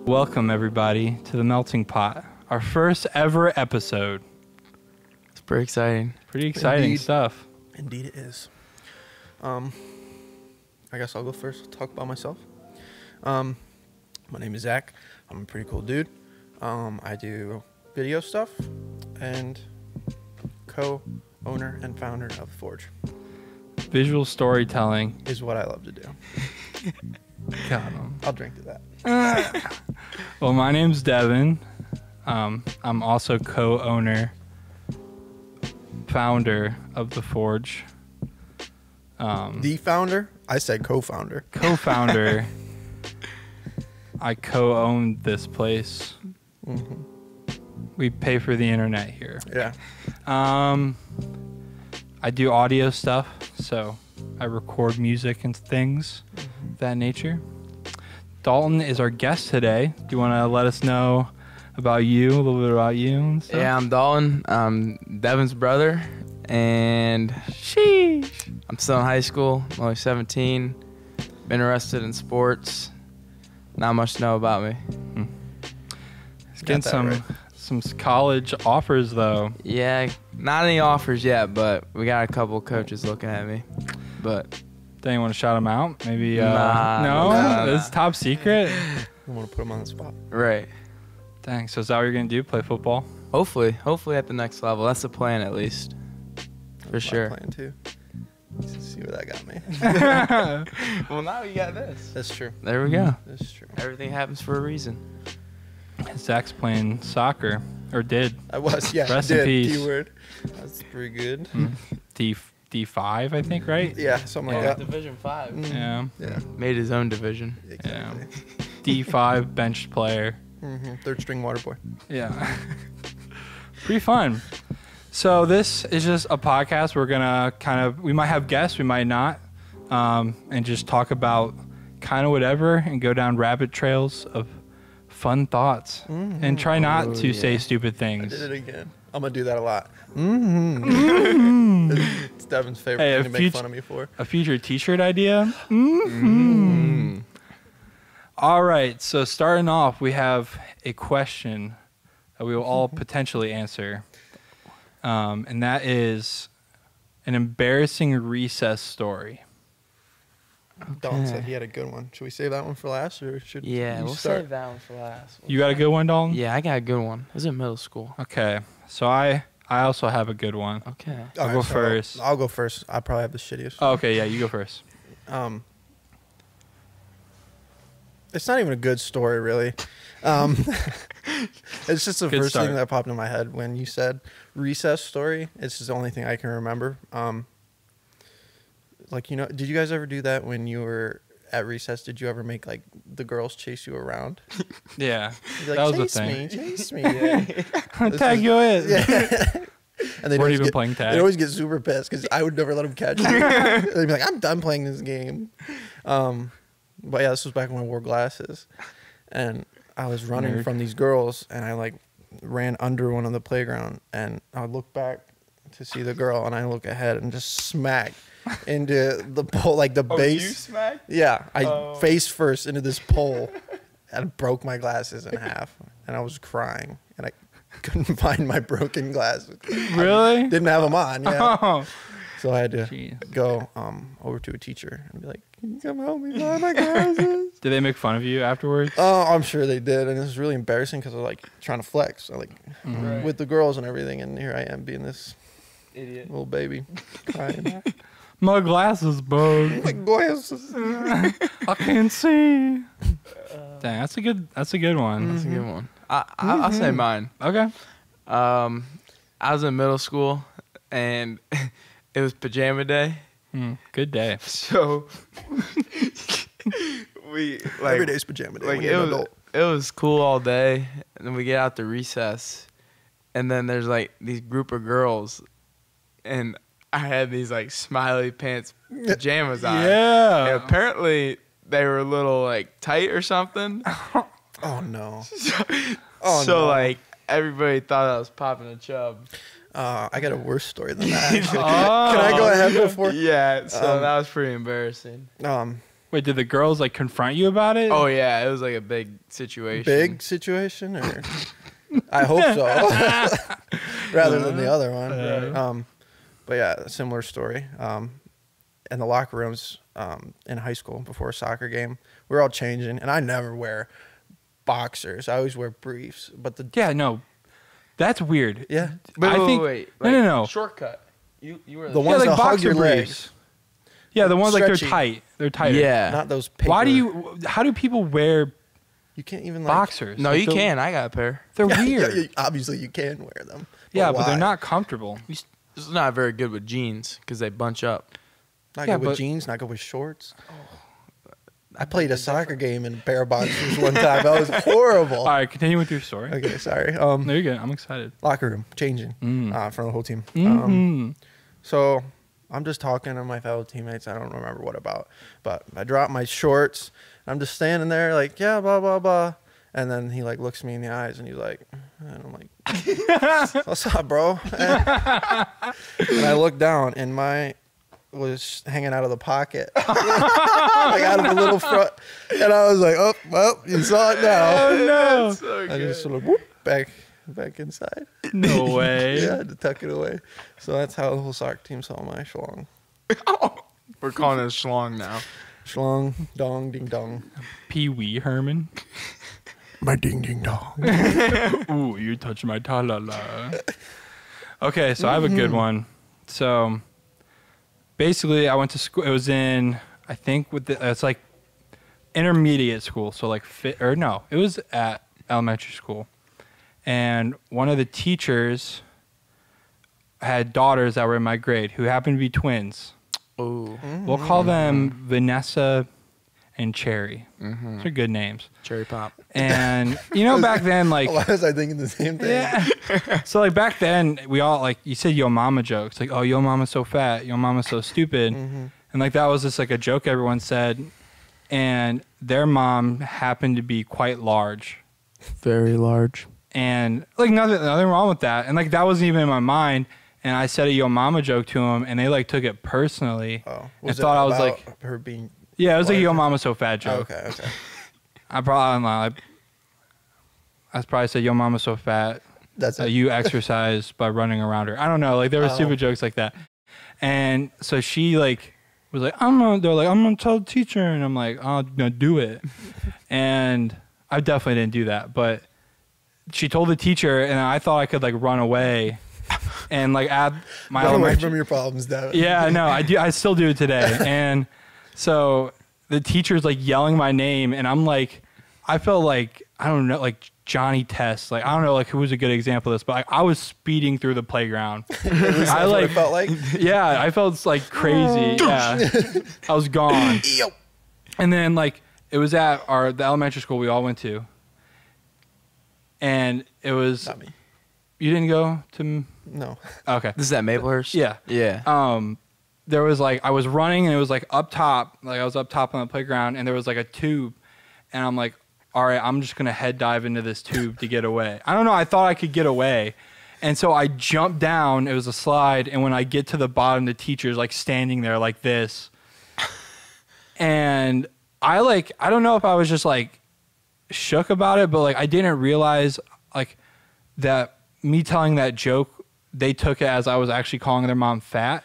Welcome, everybody, to the Melting Pot, our first ever episode. It's pretty exciting. Pretty exciting Indeed. stuff. Indeed it is. I guess I'll go first, talk about myself. My name is Zach. I'm a pretty cool dude. I do video stuff and co-owner and founder of Forge Visual storytelling. is what I love to do. Got 'em. I'll drink to that. Well, my name's Devin. I'm also co-owner, founder of the Forge. The founder? I said co-founder. Co-founder. I co-own this place. Mm-hmm. We pay for the internet here. Yeah. I do audio stuff, so I record music and things of that nature. Dalton is our guest today. Do you want to let us know about you, a little bit about you and stuff? Yeah, I'm Dalton. I'm Devin's brother, and Sheesh. I'm still in high school. I'm only 17. Been interested in sports. Not much to know about me. He's getting that some right. some college offers though. Yeah, not any offers yet, but we got a couple coaches looking at me. But Do you want to shout them out? Maybe. Nah, no, nah. This is top secret. I want to put him on the spot. right. Dang. So is that what you're gonna do? Play football? Hopefully at the next level. That's the plan, at least. For That's my sure. plan too. Let's see where that got me. Well, now you got this. That's true. There we go. That's true. Everything happens for a reason. Zach's playing soccer, or did. I was, yeah. Rest in did. peace. Keyword. That's pretty good. D5, I think, right? Yeah, something like Yeah. that. Division 5. Mm. Yeah. Yeah. Made his own division. Exactly. D5 bench player. Third string water boy. Yeah. Pretty fun. So this is just a podcast. We're going to we might have guests, we might not, and just talk about kind of whatever and go down rabbit trails of fun thoughts and try not to say stupid I things. did it again. I'm going to do that a lot. It's Devin's favorite Hey, thing to make fun of me for. A future t-shirt idea? All right, so starting off, we have a question that we will all potentially answer. And that is an embarrassing recess story. Dalton said he had a good one. Should we save that one for last, or should Yeah, you we'll start? save that one for last. You got a good one, Dalton? Yeah, I got a good one. It was in middle school. Okay, so I also have a good one. Okay. I'll go first. I'll go first. I probably have the shittiest. Oh, okay, yeah, you go first. It's not even a good story, really. It's just the Good first start. thing that popped in my head when you said recess story. It's just the only thing I can remember. Like, you know, did you guys ever do that when you were at recess? Did you ever make, like, the girls chase you around? Yeah, You'd be that like, was the chase thing. me, chase me. Yeah. Tag you in. Yeah. And they'd Weren't always even get, playing tag. they'd always get super pissed because I would never let them catch me. They'd be like, I'm done playing this game. But yeah, this was back when I wore glasses. And I was running Nerd. from these girls, and I, like, ran under one on the playground. And I would look back to see the girl, and I look ahead and just smack into the pole, like the base. smacked? Yeah, I face first into this pole and broke my glasses in half. And I was crying, and I couldn't find my broken glasses. Really? Didn't have them on, yeah. Oh. So I had to Jeez. go over to a teacher and be like, can you come help me find my glasses? Did they make fun of you afterwards? Oh, I'm sure they did. And it was really embarrassing because I was like trying to flex Right. with the girls and everything. And here I am being this Idiot. little baby crying. My glasses bugged. My glasses. I can't see. Dang, that's a good one. That's a good one. I'll say mine. Okay. I was in middle school, and it was pajama day. Good day. So we like Every day's pajama day. like when you're an adult. it was cool all day, and then we get out to recess, and then there's like these group of girls, and I had these like smiley pants pajamas on. Yeah. And apparently they were a little like tight or something. Oh, no. So, Oh, so no. like everybody thought I was popping a chub. I got a worse story than that. Actually. Oh, Can I go ahead before? Yeah, so Um, that was pretty embarrassing. Wait, did the girls like confront you about it? Oh yeah, it was like a big situation. Big situation, or I hope so, rather than the other one. But yeah, a similar story. In the locker rooms in high school before a soccer game, we were all changing, and I never wear boxers. I always wear briefs. But Yeah, no, that's weird. yeah, But I think wait. no. Shortcut. You were The Yeah, ones like that hug boxer your legs. briefs. Yeah, the ones like they're Stretchy. tight. They're tighter. Yeah. not those. Paper. Why do you? How do people wear You can't even like, boxers? No, Like, you can. I got a pair. They're Yeah, weird. obviously, you can wear them. Yeah, but why? they're not comfortable. It's not very good with jeans because they bunch up. Not Yeah, good with but- jeans. Not good with shorts. I played a soccer game in a pair of boxers one time. That was horrible. All right, continue with your story. Okay, sorry. No, you're good. I'm excited. Locker room changing for the whole team. Mhm. So I'm just talking to my fellow teammates. I don't remember what about, but I dropped my shorts. I'm just standing there like, yeah, blah, blah, blah. And then he like looks me in the eyes and he's like, and I'm like, what's up, bro? And I look down and my was hanging out of the pocket, like out of the little front. And I was like, oh, well, you saw it now. Oh So I just sort of whoop, back inside. no! No way. Yeah, I had to tuck it away. So that's how the whole soccer team saw my schlong. We're calling it a schlong now. Schlong, dong, ding dong. Pee Wee Herman. My ding ding dong. Ooh, you touched my ta-la-la. Okay, so I have a good one. So basically, I went to school. It was in, I think, it's like intermediate school. So like it was at elementary school. And one of the teachers had daughters that were in my grade who happened to be twins. Ooh. We'll call them Vanessa and Cherry. Mm-hmm. Those are good names. Cherry pop. And you know, back then, like, Why was I thinking the same thing? yeah. So like back then, we all like you said yo mama jokes, like, oh, yo mama's so fat, yo mama's so stupid, and like that was just like a joke everyone said, and their mom happened to be quite large, Very large. and like nothing wrong with that, and like that wasn't even in my mind. And I said a yo mama joke to them, and they like took it personally. Oh, and thought I was about like, her being. yeah, it was like yo larger? mama so fat Oh, joke. okay. I probably said yo mama so fat. That's it. You exercise by running around her. I don't know. Like there were stupid jokes like that. And so she like was like, I'm gonna tell the teacher, and I'm like, oh no, do it. And I definitely didn't do that, but she told the teacher, and I thought I could like run away and like add my Run away elementary. from your problems, Devin. Yeah, no, I do. I still do it today. And so the teacher's like yelling my name, and I'm like, I felt like, I don't know, like Johnny Test. Like, I don't know, like who was a good example of this, but like, I was speeding through the playground. That's I what like, it felt like. yeah, I felt like crazy. Yeah, I was gone. Yo. And then like, it was at the elementary school we all went to. And it was, Not me. you didn't go to, No. okay. This is at Maplehurst? Yeah. Yeah. There was like, I was running and it was like up top, like I was up top on the playground, and there was like a tube, and I'm like, all right, I'm just gonna head dive into this tube to get away. I don't know, I thought I could get away. And so I jumped down, it was a slide, and when I get to the bottom, the teacher's like standing there like this. And I don't know if I was just like shook about it, but like I didn't realize like that me telling that joke, they took it as I was actually calling their mom fat.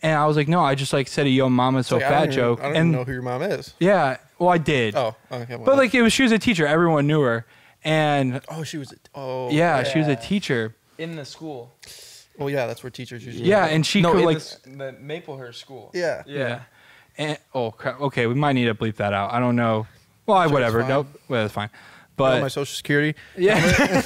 And I was like, no, I just like said a yo mama's so Like, fat joke. I don't And even know who your mom is. yeah, well I did. Oh, okay. Well, But like she was a teacher, everyone knew her. And oh, she was. Oh, yeah, she was a teacher. In the school. Well, yeah, that's where teachers usually. Yeah, go. and she no, could in like the Maplehurst school. Yeah. yeah. And oh crap. Okay, we might need to bleep that out. I don't know. Well, Sure, whatever. it's fine. Nope. Well, that's fine. But But my social security. yeah.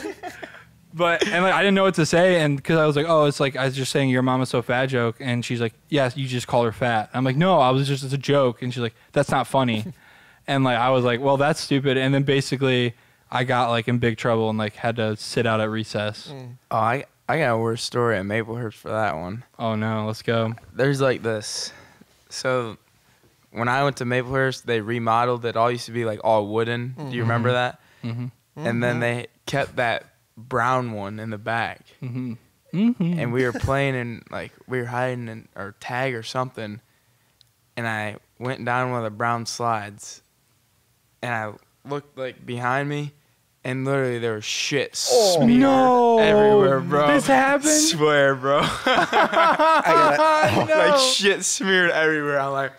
But and like I didn't know what to say, and because I was like, oh, it's like I was just saying your mama's so fat joke, and she's like, yes, you just call her fat. I'm like, no, I was just, it's a joke, and she's like, that's not funny. And like I was like, well, that's stupid. And then basically I got like in big trouble and like had to sit out at recess. Oh, I got a worse story at Maplehurst for that one. Oh no, let's go. There's like this. So when I went to Maplehurst, they remodeled it. All used to be like all wooden. Do you remember that? Mm-hmm. And then they kept that brown one in the back. Mm-hmm. Mm-hmm. And we were playing and like we were hiding in or tag or something. And I went down one of the brown slides, and I looked like behind me, and literally there was shit smeared everywhere, bro. This happened? Swear, bro. Like shit smeared everywhere. I'm like,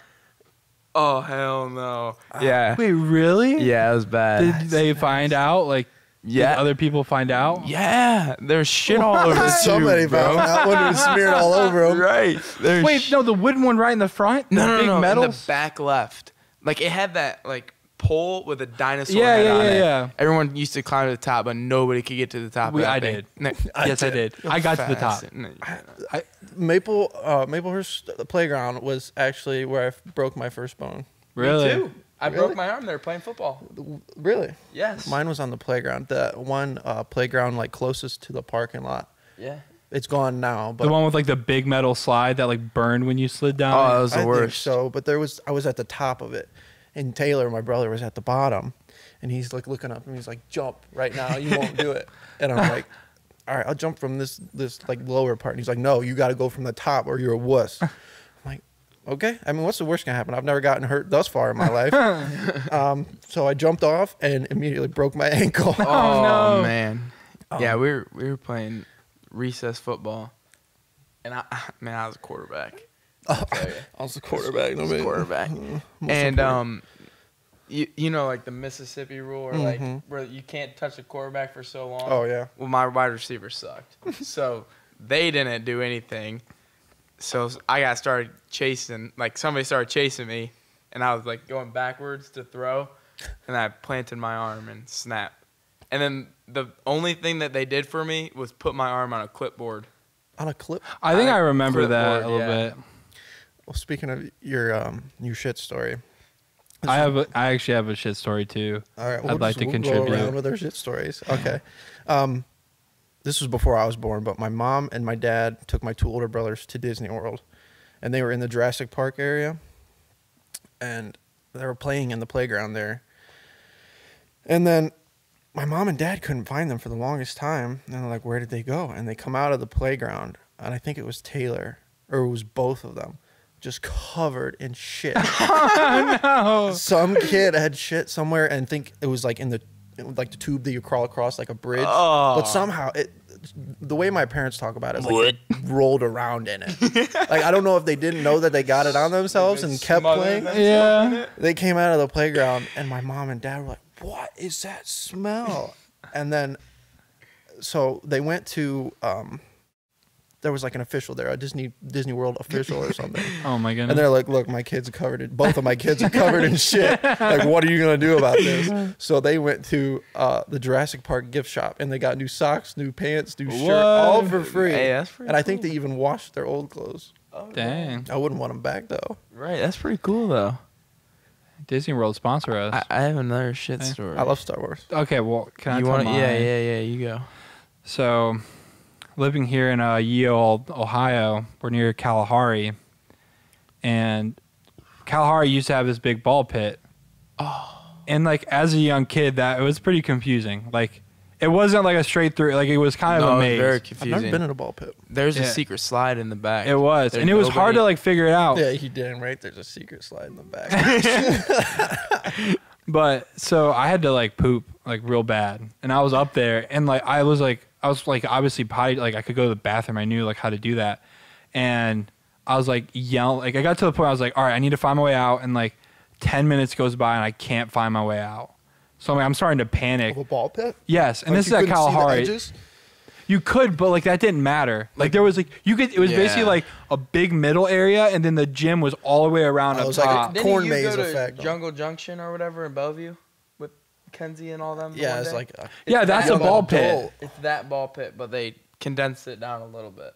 oh hell no. Yeah. Wait, really? Yeah, it was bad. Did they find out? Like, did other people find out? Yeah, there's shit all over the Somebody tube, bro. found out when it was smeared all over him. Right. Wait, no, the wooden one right in the front? No, big no, metals? in the back left. Like it had that like pole with a dinosaur Yeah, head yeah, on yeah, it. yeah. Everyone used to climb to the top, but nobody could get to the top. I did. Yes, I did. I got to the top. Maplehurst playground was actually where I broke my first bone. Really? Me too. I Really? broke my arm there playing football. Really? Yes. Mine was on the playground. The one playground like closest to the parking lot. Yeah. It's gone now. But The one with like the big metal slide that like burned when you slid down? Oh, that was I the think worst. so, but I was at the top of it, and Taylor, my brother, was at the bottom, and he's like looking up, and he's like, "Jump right now, you won't do it." And I'm like, "All right, I'll jump from this like lower part." And he's like, "No, you got to go from the top, or you're a wuss." I'm like, "Okay." I mean, what's the worst gonna happen? I've never gotten hurt thus far in my life. So I jumped off and immediately broke my ankle. Oh no. man. Yeah, we were playing recess football, and I was a quarterback. I was the quarterback. I was a quarterback. And you know like the Mississippi rule, or like where you can't touch the quarterback for so long. Oh yeah. Well, my wide receiver sucked, so they didn't do anything. So I got started chasing. Like somebody started chasing me, and I was like going backwards to throw, and I planted my arm and snapped. And then the only thing that they did for me was put my arm on a clipboard. On a clip. I think I remember that a Clipboard, little yeah. bit. Well, speaking of your shit story. I actually have a shit story too. All right, I'd like to Go contribute. around with our shit stories. Okay. This was before I was born, but my mom and my dad took my two older brothers to Disney World, and they were in the Jurassic Park area, and they were playing in the playground there. And then my mom and dad couldn't find them for the longest time, and they're like, "Where did they go?" And they come out of the playground, and I think it was Taylor, or it was both of them, just covered in shit. Oh, no. Some kid had shit somewhere, and think it was like in the tube that you crawl across, like a bridge. Oh. But somehow the way my parents talk about it is like they rolled around in it. Like I don't know if they didn't know that they got it on themselves and kept playing. Yeah. They came out of the playground, and my mom and dad were like, "What is that smell?" And then, so they went to. There was like an official there, a Disney World official or something. Oh my goodness. And they're like, "Look, my kids are covered in, both of my kids are covered in shit. Like, what are you gonna do about this?" So they went to the Jurassic Park gift shop, and they got new socks, new pants, new shirt, all for free. Hey, that's pretty and I think they even washed their old clothes. Oh, Dang. I wouldn't want them back though. Right, that's pretty cool though. Disney World sponsor us. I have another shit story. I love Star Wars. Okay, well, can I You tell want? mine? Yeah. You go. So, living here in Ye Old, Ohio, we're near Kalahari, and Kalahari used to have this big ball pit. Oh. And like as a young kid, it was pretty confusing. Like it wasn't like a straight through. Like it was kind of a maze. Very I've confusing. never been in a ball pit. There's Yeah. a secret slide in the back. It was, and it was hard to like figure it out. Yeah, he did right. There's a secret slide in the back. But so I had to like poop like real bad, and I was up there, and like I was obviously potty, like I could go to the bathroom. I knew like how to do that, and I was like yelling. Like I got to the point I was like, all right, I need to find my way out, and like 10 minutes goes by and I can't find my way out. So I'm starting to panic. Of a ball pit? Yes, and Like, this is you at couldn't see the Kalahari. edges? You could, but like that didn't matter. Like there was like you could. It was basically Yeah. like a big middle area, and then the gym was all the way around Oh, it up was like a top. Didn't corn you maze go to effect. Jungle Junction or whatever in Bellevue with Kenzie and all them? Yeah, one it's day? like Yeah, that's a young ball adult. pit. It's that ball pit, but they condensed it down a little bit.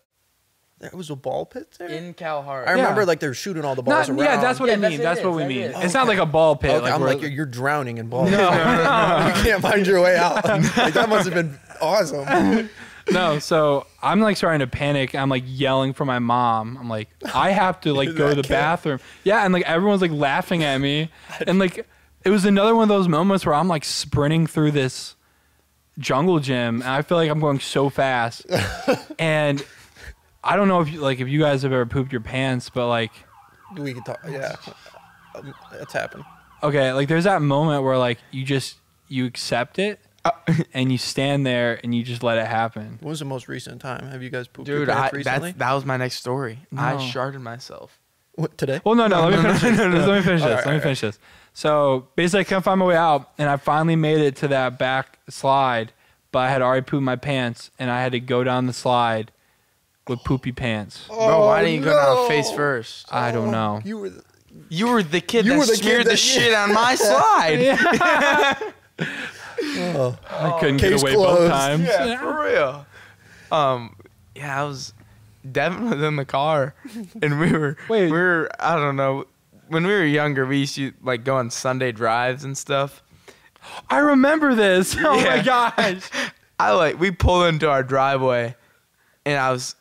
There was a ball pit there? In Kalahari. I remember Yeah. like they're shooting all the balls around. Yeah, that's what Yeah, I that's mean. it That's is, what we that mean. is. It's not like a ball pit. Okay, like I'm we're- like, you're drowning in balls. No. You can't find your way out. Like, that must have been awesome. No, so I'm like starting to panic. I'm like yelling for my mom. I'm like, I have to like go to the That kid. bathroom. Yeah, and like everyone's like laughing at me. And like it was another one of those moments where I'm like sprinting through this jungle gym, and I feel like I'm going so fast. And I don't know if you guys have ever pooped your pants, but like We can talk. Yeah. It's happened. Okay, like there's that moment where like you accept it and you stand there and you just let it happen. When was the most recent time? Have you guys pooped your Dude, pants recently? that was my next story. I No. sharted myself. What, today? Well, no. Let me finish this. Let me finish All this. right, Let me finish this. So basically, I couldn't find my way out, and I finally made it to that back slide, but I had already pooped my pants, and I had to go down the slide with poopy pants. Bro, why didn't you go down face first? I don't know. You were. You were the kid You that were the smeared kid the that- shit on my slide. Oh. I couldn't get Case away closed. both times. Yeah, for real. Yeah, I was. Devin was in the car, and we were. I don't know. When we were younger, we used to like go on Sunday drives and stuff. I remember this. Oh my Yeah. gosh. We pulled into our driveway, and I was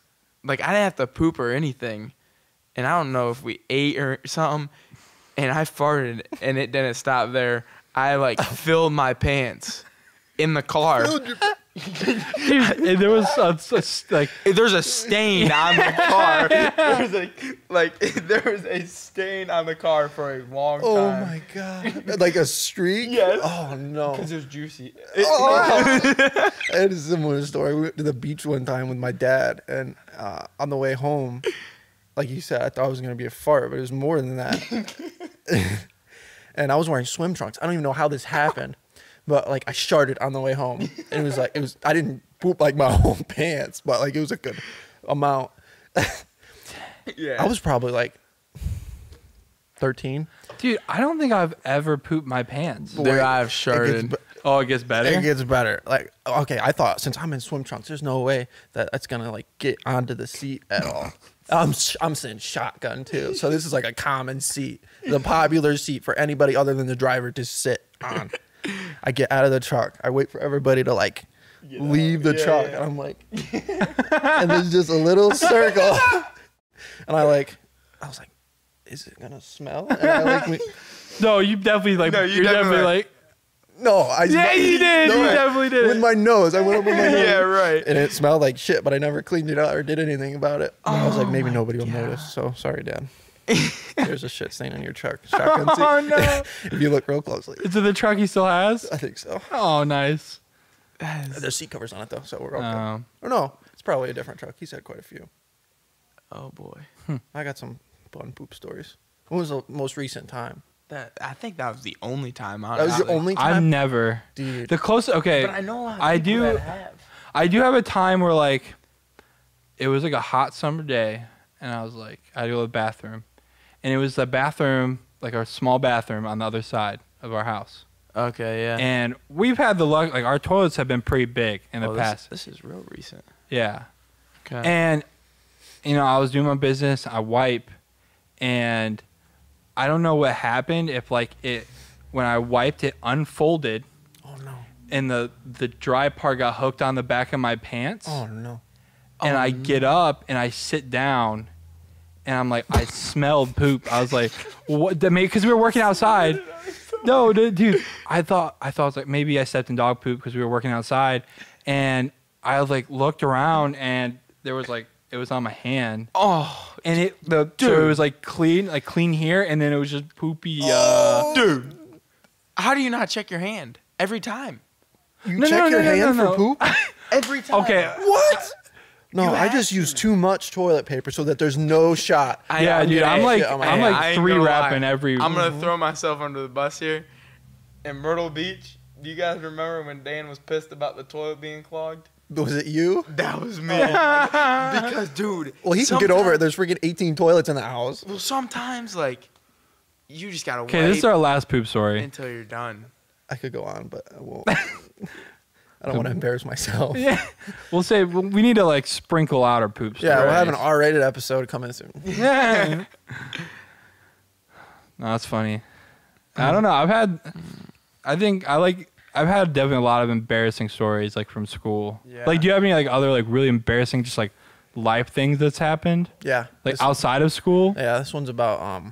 like, I didn't have to poop or anything, and I don't know if we ate or something, and I farted, and it didn't stop there. I like filled my pants in the car. Dude, and there was like There's a stain on the car. There was a stain on the car for a long time. Oh my god! Like a streak? Yes. Oh no! Because it was juicy. I had a similar story. We went to the beach one time with my dad, and on the way home, like you said, I thought it was gonna be a fart, but it was more than that. And I was wearing swim trunks. I don't even know how this happened, but like I sharted on the way home, and it was. I didn't poop like my whole pants, but like it was a good amount. Yeah. I was probably like 13. dude, I don't think I've ever pooped my pants. Dude, Wait, I've it sharted. gets Oh, it gets better. It gets better. Like, okay, I thought since I'm in swim trunks, there's no way that that's gonna like get onto the seat at all. I'm sitting shotgun too, so this is like a common seat, the popular seat for anybody other than the driver to sit on. I get out of the truck. I wait for everybody to like leave the truck, and I'm like, and there's just a little circle, and I was like, is it gonna smell? And I like, No, you definitely like. No, you're definitely like. no, I Yeah, you did. No, You I- definitely did. with my nose. I went up with my nose. Yeah, right. And it smelled like shit, but I never cleaned it out or did anything about it. I was like, maybe nobody will notice. So sorry, Dad. There's a shit stain on your truck. Shotgun seat. Oh no! If you look real closely. Is it the truck he still has? I think so. Oh, nice. There's seat covers on it though, so we're okay. Um, Or no, it's probably a different truck. He's had quite a few. Oh boy. I got some fun poop stories. When was the most recent time? I think that was the only time. That was your honestly. only I've time? never. Dude. The closest. Okay. But I know a lot of I people do. that have. I do have a time where like, it was like a hot summer day, and I was like, I had to go to the bathroom, and it was the bathroom, like our small bathroom on the other side of our house. Okay, yeah. And we've had the luck, like our toilets have been pretty big in the past. This is real recent. Yeah. Okay. And, you know, I was doing my business, I wipe, and I don't know what happened, if like when I wiped it unfolded, Oh no. and the dry part got hooked on the back of my pants. Oh no. And I get up and I sit down, and I'm like, I smelled poop. I was like, what? Because we were working outside. No, dude. I thought it was like maybe I stepped in dog poop because we were working outside, and I like looked around and there was like it was on my hand, Oh, and so it was like clean here, and then it was just poopy. dude. How do you not check your hand every time? You No, check no, your no, no, hand no, for no. poop? Every time. Okay. What? No, You I have just to. use too much toilet paper so that there's no shot. Yeah, dude. I'm like shit on my I'm hand. like I ain't 3 gonna wrapping lie. every. I'm gonna throw myself under the bus here. In Myrtle Beach, do you guys remember when Dan was pissed about the toilet being clogged? Was it you? That was me. Because, dude. Well, he can get over it. There's freaking 18 toilets in the house. Well, sometimes, like, you just gotta Okay, wait this is our last poop story. until you're done. I could go on, but I won't. I don't want to embarrass myself. Yeah, we'll say we need to like sprinkle out our poop stories. Yeah, we'll have an R-rated episode coming soon. Yeah. No, that's funny. I don't know. I've had definitely a lot of embarrassing stories like from school. Yeah. Like, do you have any like other like really embarrassing just like life things that's happened Yeah. like this, outside of school? yeah, this one's about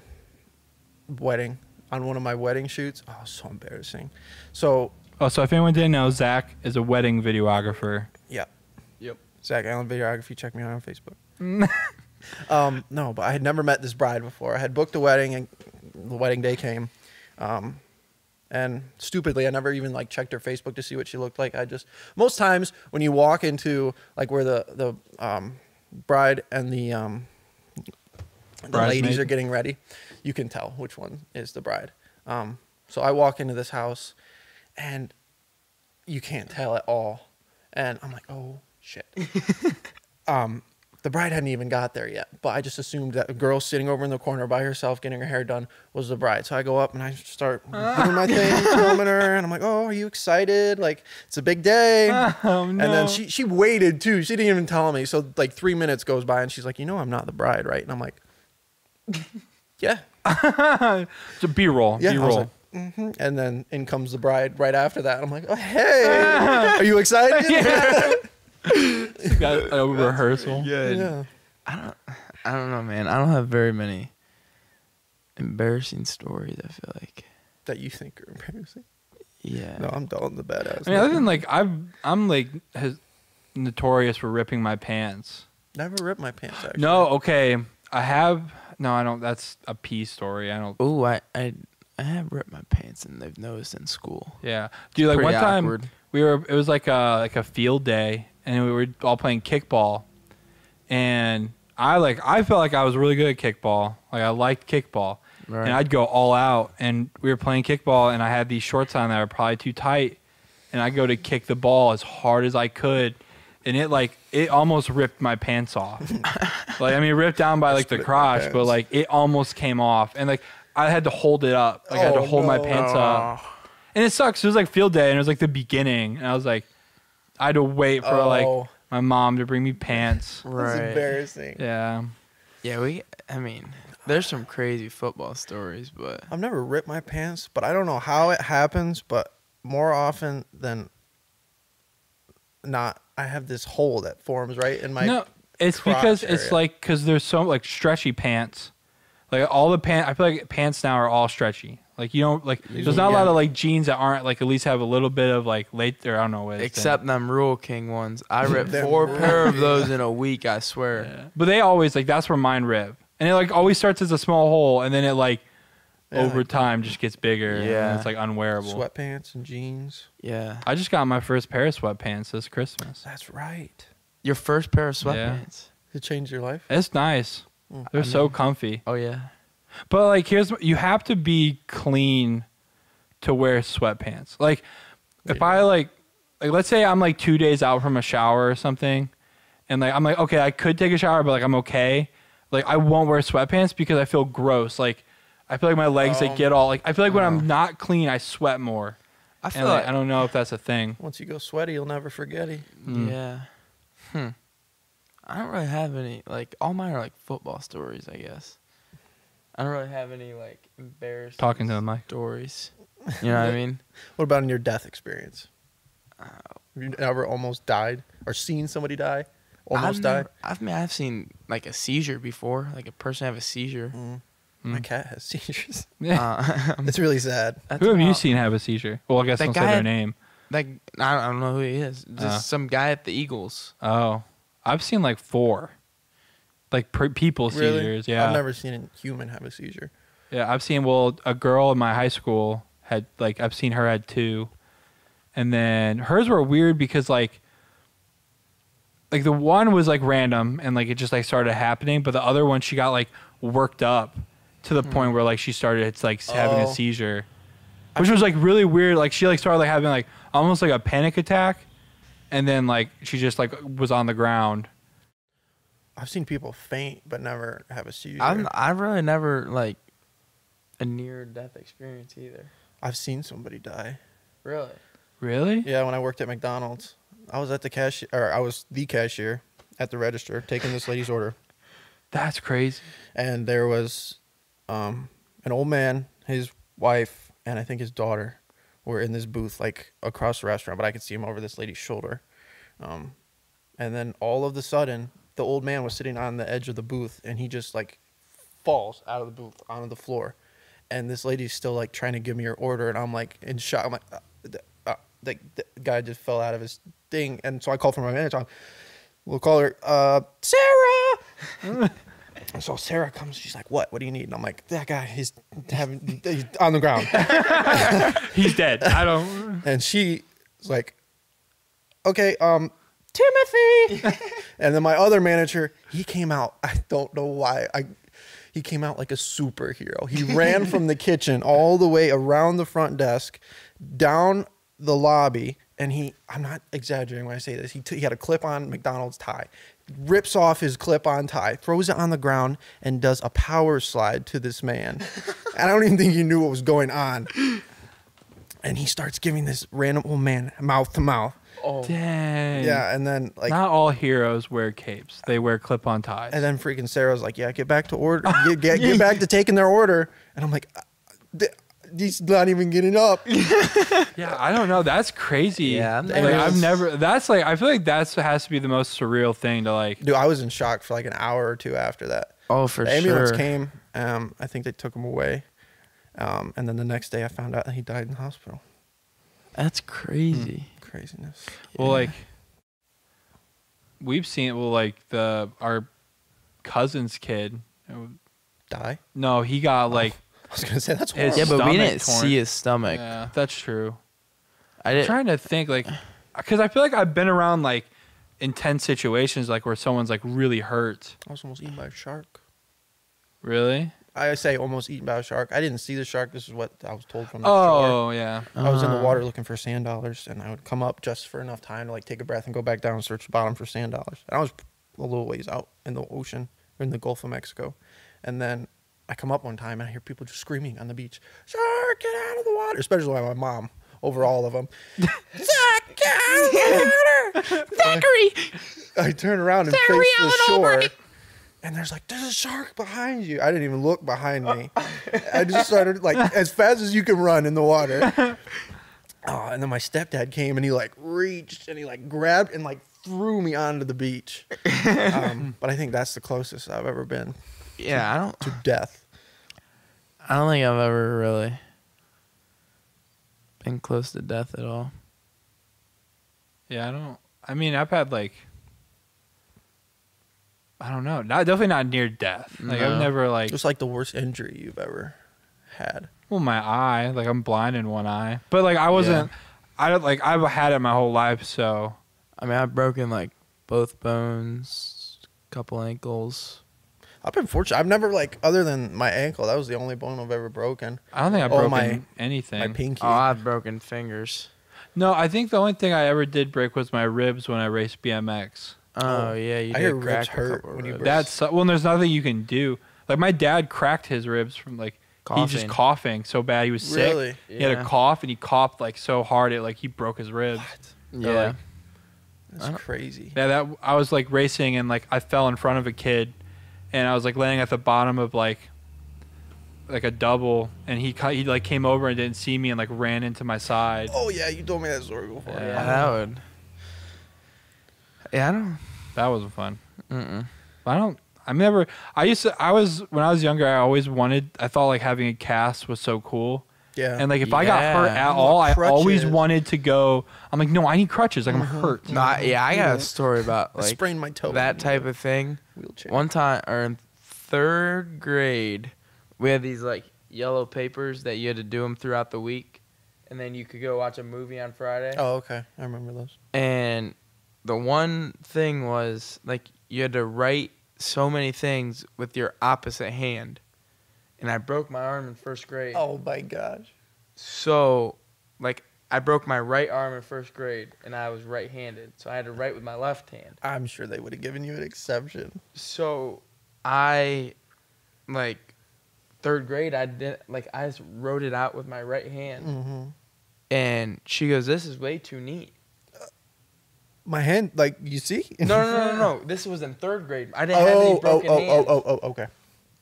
wedding. On one of my wedding shoots. Oh, so embarrassing. So, Oh, so if anyone didn't know, Zach is a wedding videographer. yeah. Yep. Zach Allen Videography. Check me out on Facebook. No, but I had never met this bride before. I had booked a wedding and the wedding day came. And stupidly, I never even like checked her Facebook to see what she looked like. Most times when you walk into like where the bride and the ladies are getting ready, you can tell which one is the bride. So I walk into this house and you can't tell at all. And I'm like, oh shit. The bride hadn't even got there yet, but I just assumed that a girl sitting over in the corner by herself getting her hair done was the bride. So I go up and I start doing my thing, filming her, and I'm like, "Oh, are you excited? Like, it's a big day." Oh, no. And then she waited too. She didn't even tell me. So like 3 minutes goes by, and she's like, "I'm not the bride, right?" And I'm like, "Yeah." It's a B-roll. Yeah. B-roll. Like, and then in comes the bride right after that. I'm like, "Oh, hey, are you excited?" Yeah. Got a rehearsal. Yeah. I don't know, man. I don't have very many embarrassing stories, I feel like. That you think are embarrassing. Yeah. No, I'm Dalton the badass. I mean, other than like I'm like notorious for ripping my pants. Never ripped my pants, actually. No, okay. I don't. That's a pee story. I don't. Oh, I have ripped my pants and they've noticed in school. Yeah. Dude, like one Pretty time awkward. it was like a field day and we were all playing kickball, and I felt like I was really good at kickball. Like I liked kickball. Right. And I'd go all out, and we were playing kickball, and I had these shorts on that were probably too tight, and I go to kick the ball as hard as I could, and it almost ripped my pants off. Like, I mean, it ripped down by like the crotch, but like it almost came off, and like I had to hold it up. Like I had to hold my pants up, and it sucks. It was like field day, and it was like the beginning, and I was like, I had to wait for like my mom to bring me pants. Right. That's embarrassing. Yeah. Yeah, I mean, there's some crazy football stories, but I've never ripped my pants, but I don't know how it happens, but more often than not, I have this hole that forms right in my No, it's crotch because area. it's like, because there's so like stretchy pants. Like all the pants, I feel like pants now are all stretchy. Like you don't like, there's not a lot of like jeans that aren't like at least have a little bit of like late, or I don't know what it's except them Rule King ones. I ripped Them 4 Rule pair of King. those in a week, I swear. Yeah. But they always like, that's where mine rip. And it like always starts as a small hole, and then it like over like time just gets bigger. Yeah. And it's like unwearable. sweatpants and jeans. Yeah. I just got my first pair of sweatpants this Christmas. That's right. Your first pair of sweatpants. It changed your life. It's nice. Mm. They're I so mean- comfy. Oh, yeah. But like, you have to be clean to wear sweatpants. Like, if I like, let's say I'm like 2 days out from a shower or something, and like I'm like, okay, I could take a shower, but like I'm okay. Like I won't wear sweatpants because I feel gross. Like I feel like my legs like get all like, I feel like when I'm not clean, I sweat more. I feel And like, like, I don't know if that's a thing. Once you go sweaty, you'll never forget it. yeah. I don't really have any, like, all mine are like football stories, I guess. I don't really have any like embarrassing Talking to the mic. stories. You know what I mean? What about in your death experience? Have you ever almost died or seen somebody die? Almost died? I've seen like a seizure before, like a person have a seizure. My cat has seizures. Yeah. It's really sad. That's Who have you wild. seen have a seizure? Well, I guess That don't say guy- their name. Like, I don't know who he is. Just some guy at the Eagles. Oh, I've seen like 4. Like people seizures. Yeah. I've never seen a human have a seizure. Yeah, I've seen, a girl in my high school had, like, I've seen her had 2. And then hers were weird because, like the one was, like, random and, like, it just, like, started happening. But the other one, she got, like, worked up to the point where, like, she started, like, having a seizure. Which was, like, really weird. Like, she, like, started, like, having, like, almost, like, a panic attack. And then, like, she just, like, was on the ground. I've seen people faint but never have a seizure. I've really never, like, a near-death experience either. I've seen somebody die. Really? Really? Yeah, when I worked at McDonald's, I was I was the cashier at the register taking this lady's order, That's crazy. and there was an old man, his wife, and I think his daughter were in this booth like across the restaurant, but I could see him over this lady's shoulder. And then all of a sudden, the old man was sitting on the edge of the booth, and he just like falls out of the booth onto the floor, and this lady's still like trying to give me her order, and I'm like in shock. I'm like, the guy just fell out of his thing, and so I called for my manager. We'll call her Sarah, And so Sarah comes, she's like, what do you need? And I'm like, that guy, he's on the ground. He's dead. I don't. And she's like, okay, Timothy. And then my other manager, he came out, I don't know why, he came out like a superhero. He ran from the kitchen all the way around the front desk, down the lobby, and I'm not exaggerating when I say this, he had a clip-on McDonald's tie, rips off his clip-on tie, throws it on the ground, and does a power slide to this man. And I don't even think he knew what was going on. And he starts giving this random old man mouth to mouth. Oh, dang. Yeah, and then like not all heroes wear capes. They wear clip-on ties. And then freaking Sarah's like, "Yeah, get back to order. Get back to taking their order." And I'm like, "He's not even getting up." Yeah, I don't know. That's crazy. Yeah, I've never. That's like I feel like that's has to be the most surreal thing to like. Dude, I was in shock for like an hour or two after that. Oh, for the sure. ambulance came. I think they took him away. And then the next day, I found out that he died in the hospital. That's crazy. Craziness. Well, like we've seen. Well, like our cousin's kid. Die? No, he got like. I was gonna say that's His horrible. Yeah, but we stomach didn't torn. see his stomach. Yeah, that's true. I I'm didn't. trying to think like, because I feel like I've been around like intense situations like where someone's like really hurt. I was almost eaten by a shark. Really? I say almost eaten by a shark. I didn't see the shark. This is what I was told from the shore. Oh yeah. I was in the water looking for sand dollars, and I would come up just for enough time to like take a breath and go back down and search the bottom for sand dollars. And I was a little ways out in the ocean, in the Gulf of Mexico, and then I come up one time and I hear people just screaming on the beach, "Shark, get out of the water!" Especially my mom over all of them. Zach, get out of the water! Zachary! I turn around and face the shore. And there's like, there's a shark behind you. I didn't even look behind me. I just started like as fast as you can run in the water. And then my stepdad came and he like reached and he like grabbed and like threw me onto the beach. But I think that's the closest I've ever been. Yeah, to death. I don't think I've ever really been close to death at all. Yeah, I don't. I mean, I've had like. I don't know. Definitely not near death. Like No. I've never like. Just like the worst injury you've ever had. Well, my eye. Like I'm blind in one eye, but like I wasn't. I don't like. I've had it my whole life, so. I mean, I've broken like both bones, couple ankles. I've been fortunate. I've never like, other than my ankle, that was the only bone I've ever broken. I don't think I've broken anything. My pinky. Oh, I've broken fingers. No, I think the only thing I ever did break was my ribs when I raced BMX. Oh, yeah, you I did hear ribs crack a hurt couple when you ribs. break. That's well. There's nothing you can do. Like my dad cracked his ribs from like he just Coughing. coughing so bad he was sick. Really? He had a Yeah. cough and he coughed like so hard it like he broke his ribs. Yeah. like- That's crazy. Yeah, that I was like racing and like I fell in front of a kid, and I was like laying at the bottom of like a double, and he like came over and didn't see me and like ran into my side. Oh yeah, you told me that story before. Yeah, that would. Yeah, I don't. That wasn't fun. Mm-mm. I don't. I'm never. I used to. When I was younger. I always wanted. I thought like having a cast was so cool. Yeah. And like if I got hurt Yeah. at all, I always Crutches. wanted to go. I'm like, no, I need crutches. Like I'm hurt. No, yeah, I got a story about I like sprained my toe. that type of thing. Wheelchair. One time, or in 3rd grade, we had these like yellow papers that you had to do them throughout the week, and then you could go watch a movie on Friday. Oh, okay. I remember those. And the one thing was like you had to write so many things with your opposite hand, and I broke my arm in 1st grade. Oh my gosh. So, like, I broke my right arm in 1st grade, and I was right-handed, so I had to write with my left hand. I'm sure they would have given you an exception. So, I, like, 3rd grade, I just wrote it out with my right hand, Mm-hmm. and she goes, "This is way too neat." My hand, like, you see? No. This was in 3rd grade. I didn't have any broken hands. Okay.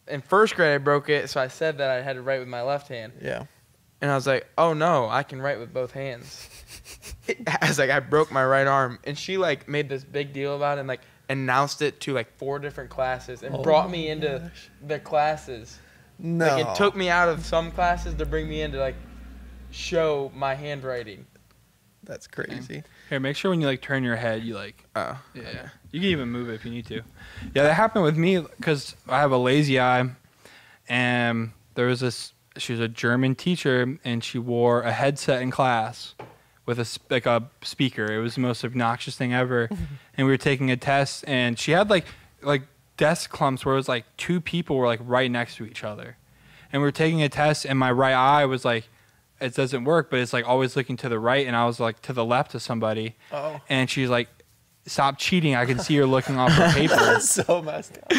In 1st grade, I broke it, so I said that I had to write with my left hand. Yeah. And I was like, "Oh no, I can write with both hands." I was like, I broke my right arm, and she like made this big deal about it, and like announced it to like 4 different classes, and brought me into the classes. No. Like it took me out of some classes to bring me in to like show my handwriting. That's crazy. Here, make sure when you like turn your head, you like. Oh. Yeah. You can even move it if you need to. Yeah, that happened with me because I have a lazy eye, and there was this. She was a German teacher, and she wore a headset in class with a speaker. It was the most obnoxious thing ever. And we were taking a test, and she had like desk clumps where it was like two people were like right next to each other, and we were taking a test, and my right eye was like, it doesn't work, but it's like always looking to the right, and I was like to the left of somebody. Oh. And she's like, stop cheating, I can see you're looking off her paper. That's so messed up.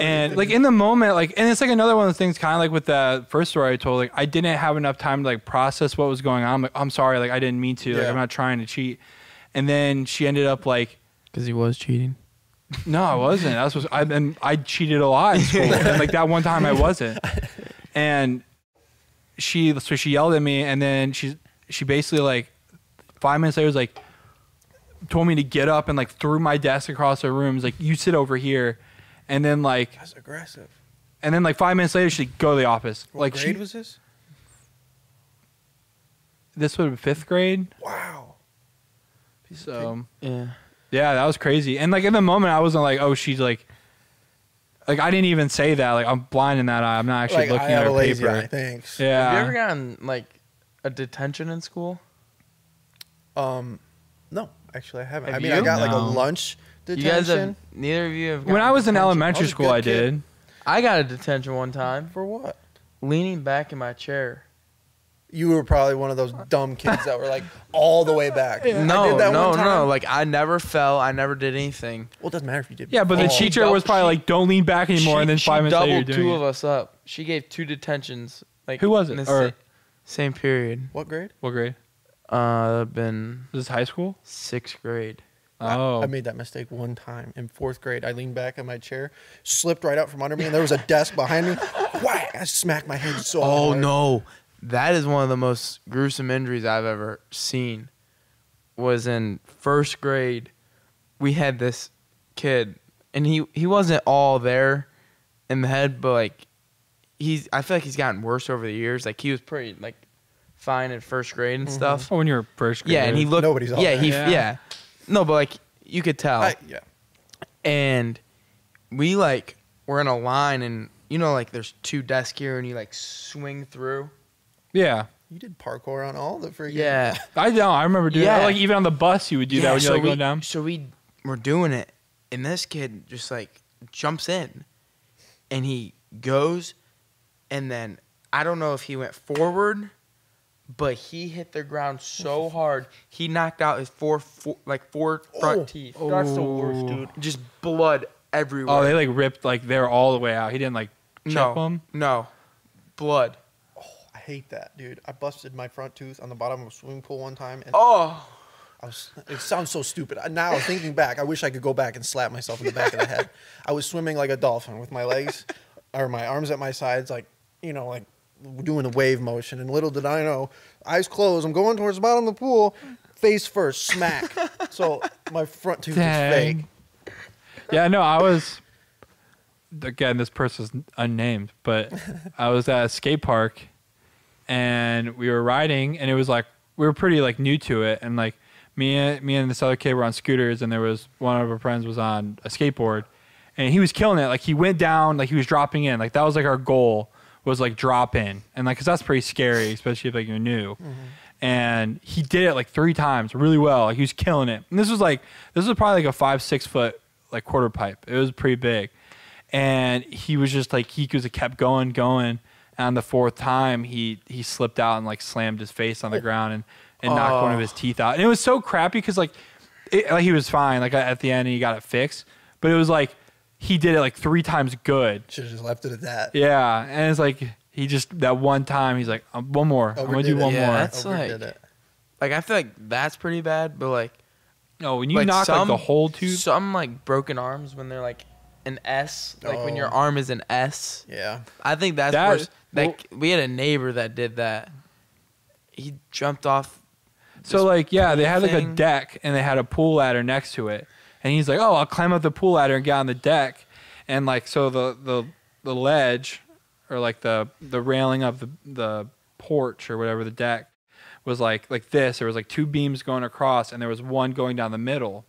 And like in the moment, like, and it's like another one of those things, kind of like with the first story I told, like I didn't have enough time to like process what was going on. I'm like, I'm sorry, like I didn't mean to, like I'm not trying to cheat. And then she ended up like, Because he was cheating. no, I wasn't. I cheated a lot in school, and like that one time I wasn't. And she yelled at me, and then she basically like 5 minutes later was like, told me to get up and like threw my desk across the room. Was like, you sit over here, and then like That's aggressive. And then like 5 minutes later, she'd go to the office. What like grade was this? This would have been 5th grade. Wow. So Yeah. yeah, that was crazy. And like in the moment, I wasn't like, oh, she's like I didn't even say that. Like I'm blind in that eye. I'm not actually Like, looking I at have her a lazy paper. eye, thanks. Yeah. Have you ever gotten like a detention in school? No, actually I haven't. Have I mean, I you? got like a No. lunch You detention. guys have neither of you have. When gotten I was in detention? elementary I was a school, good I kid. did. I got a detention one time, For what? leaning back in my chair. You were probably one of those dumb kids that were like all the way back. I No, did that no, one time. no. Like I never fell. I never did anything. Well, it doesn't matter if you did. Yeah, but the Oh. teacher was probably like, don't lean back anymore, and then 5 minutes later you're doubled doing two it. of us up. She gave 2 detentions. Like Who was it? in the Or- same period. What grade? What grade? Been Was this high school? 6th grade. Oh. I made that mistake one time in 4th grade. I leaned back in my chair, slipped right out from under me, and there was a desk behind me. Whack! I smacked my head so Oh hard. no, that is one of the most gruesome injuries I've ever seen. Was in 1st grade. We had this kid, and he wasn't all there in the head, but like I feel like he's gotten worse over the years. Like he was pretty like fine in 1st grade and stuff. Oh, when you were first grade. Yeah, and he looked. Nobody's all yeah, there. Yeah. No, but like you could tell. Yeah. And we like were in a line, and you know, like there's 2 desks here, and you like swing through. Yeah. You did parkour on all the freaking. Yeah. I know. I remember doing Yeah. that. Like even on the bus, you would do that when you're like going down. So we were doing it, and this kid just like jumps in, and he goes, and then I don't know if he went forward, but he hit the ground so hard he knocked out his four front teeth. That's the worst, dude. Just blood everywhere. Oh, they like ripped like they were all the way out. He didn't like chip them. No, blood. I hate that, dude. I busted my front tooth on the bottom of a swimming pool one time, and Oh, it sounds so stupid. Now thinking back, I wish I could go back and slap myself in the back of the head. I was swimming like a dolphin with my legs or my arms at my sides, like like doing a wave motion. And little did I know, eyes closed. I'm going towards the bottom of the pool, face first, smack. So my front tooth is fake. Yeah, no, I was. Again, this person's unnamed, but I was at a skate park, and we were riding, and it was like we were pretty like new to it, and like me and this other kid were on scooters, and there was one of our friends was on a skateboard, and he was killing it. Like he went down, like he was dropping in, like that was like our goal was like drop in, and like because that's pretty scary, especially if like you're new. Mm-hmm. And he did it like 3 times really well. Like he was killing it. And this was probably like a 5-6 foot like quarter pipe. It was pretty big. And he was just like he kept going. And on the 4th time he slipped out and like slammed his face on the ground and knocked one of his teeth out. And it was so crappy because like he was fine. Like at the end he got it fixed. But it was like he did it like 3 times good. Should have just left it at that. Yeah. And it's like he just that one time he's like one more. I'm gonna do one more. That's Overdid like it. like I feel like that's pretty bad, but like No, when you like knock like the whole tooth. some like broken arms when they're like an S, like when your arm is an S. Yeah. I think that's That- worse. well- Like we had a neighbor that did that. He jumped off. So like yeah, they had like a thing. deck and they had a pool ladder next to it, and he's like, oh, I'll climb up the pool ladder and get on the deck, and like so the ledge or like the railing of the porch or whatever, the deck was like this. There was like 2 beams going across, and there was one going down the middle.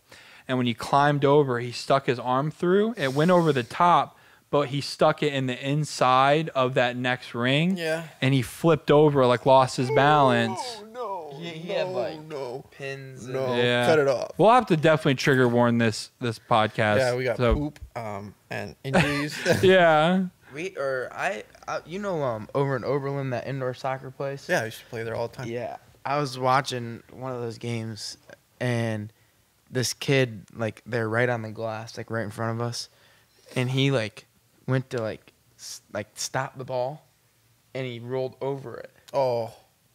And when he climbed over, he stuck his arm through. It went over the top, but he stuck it in the inside of that next ring. Yeah. And he flipped over, like lost his balance. He had like pins. No, Yeah. cut it off. We'll have to definitely trigger warn this podcast. Yeah, we got So, poop and injuries. Yeah. Over in Oberlin, that indoor soccer place. Yeah, I used to play there all the time. Yeah, I was watching one of those games, and this kid, like, they're right on the glass, like right in front of us, and he like went to stop the ball, and he rolled over it. Oh.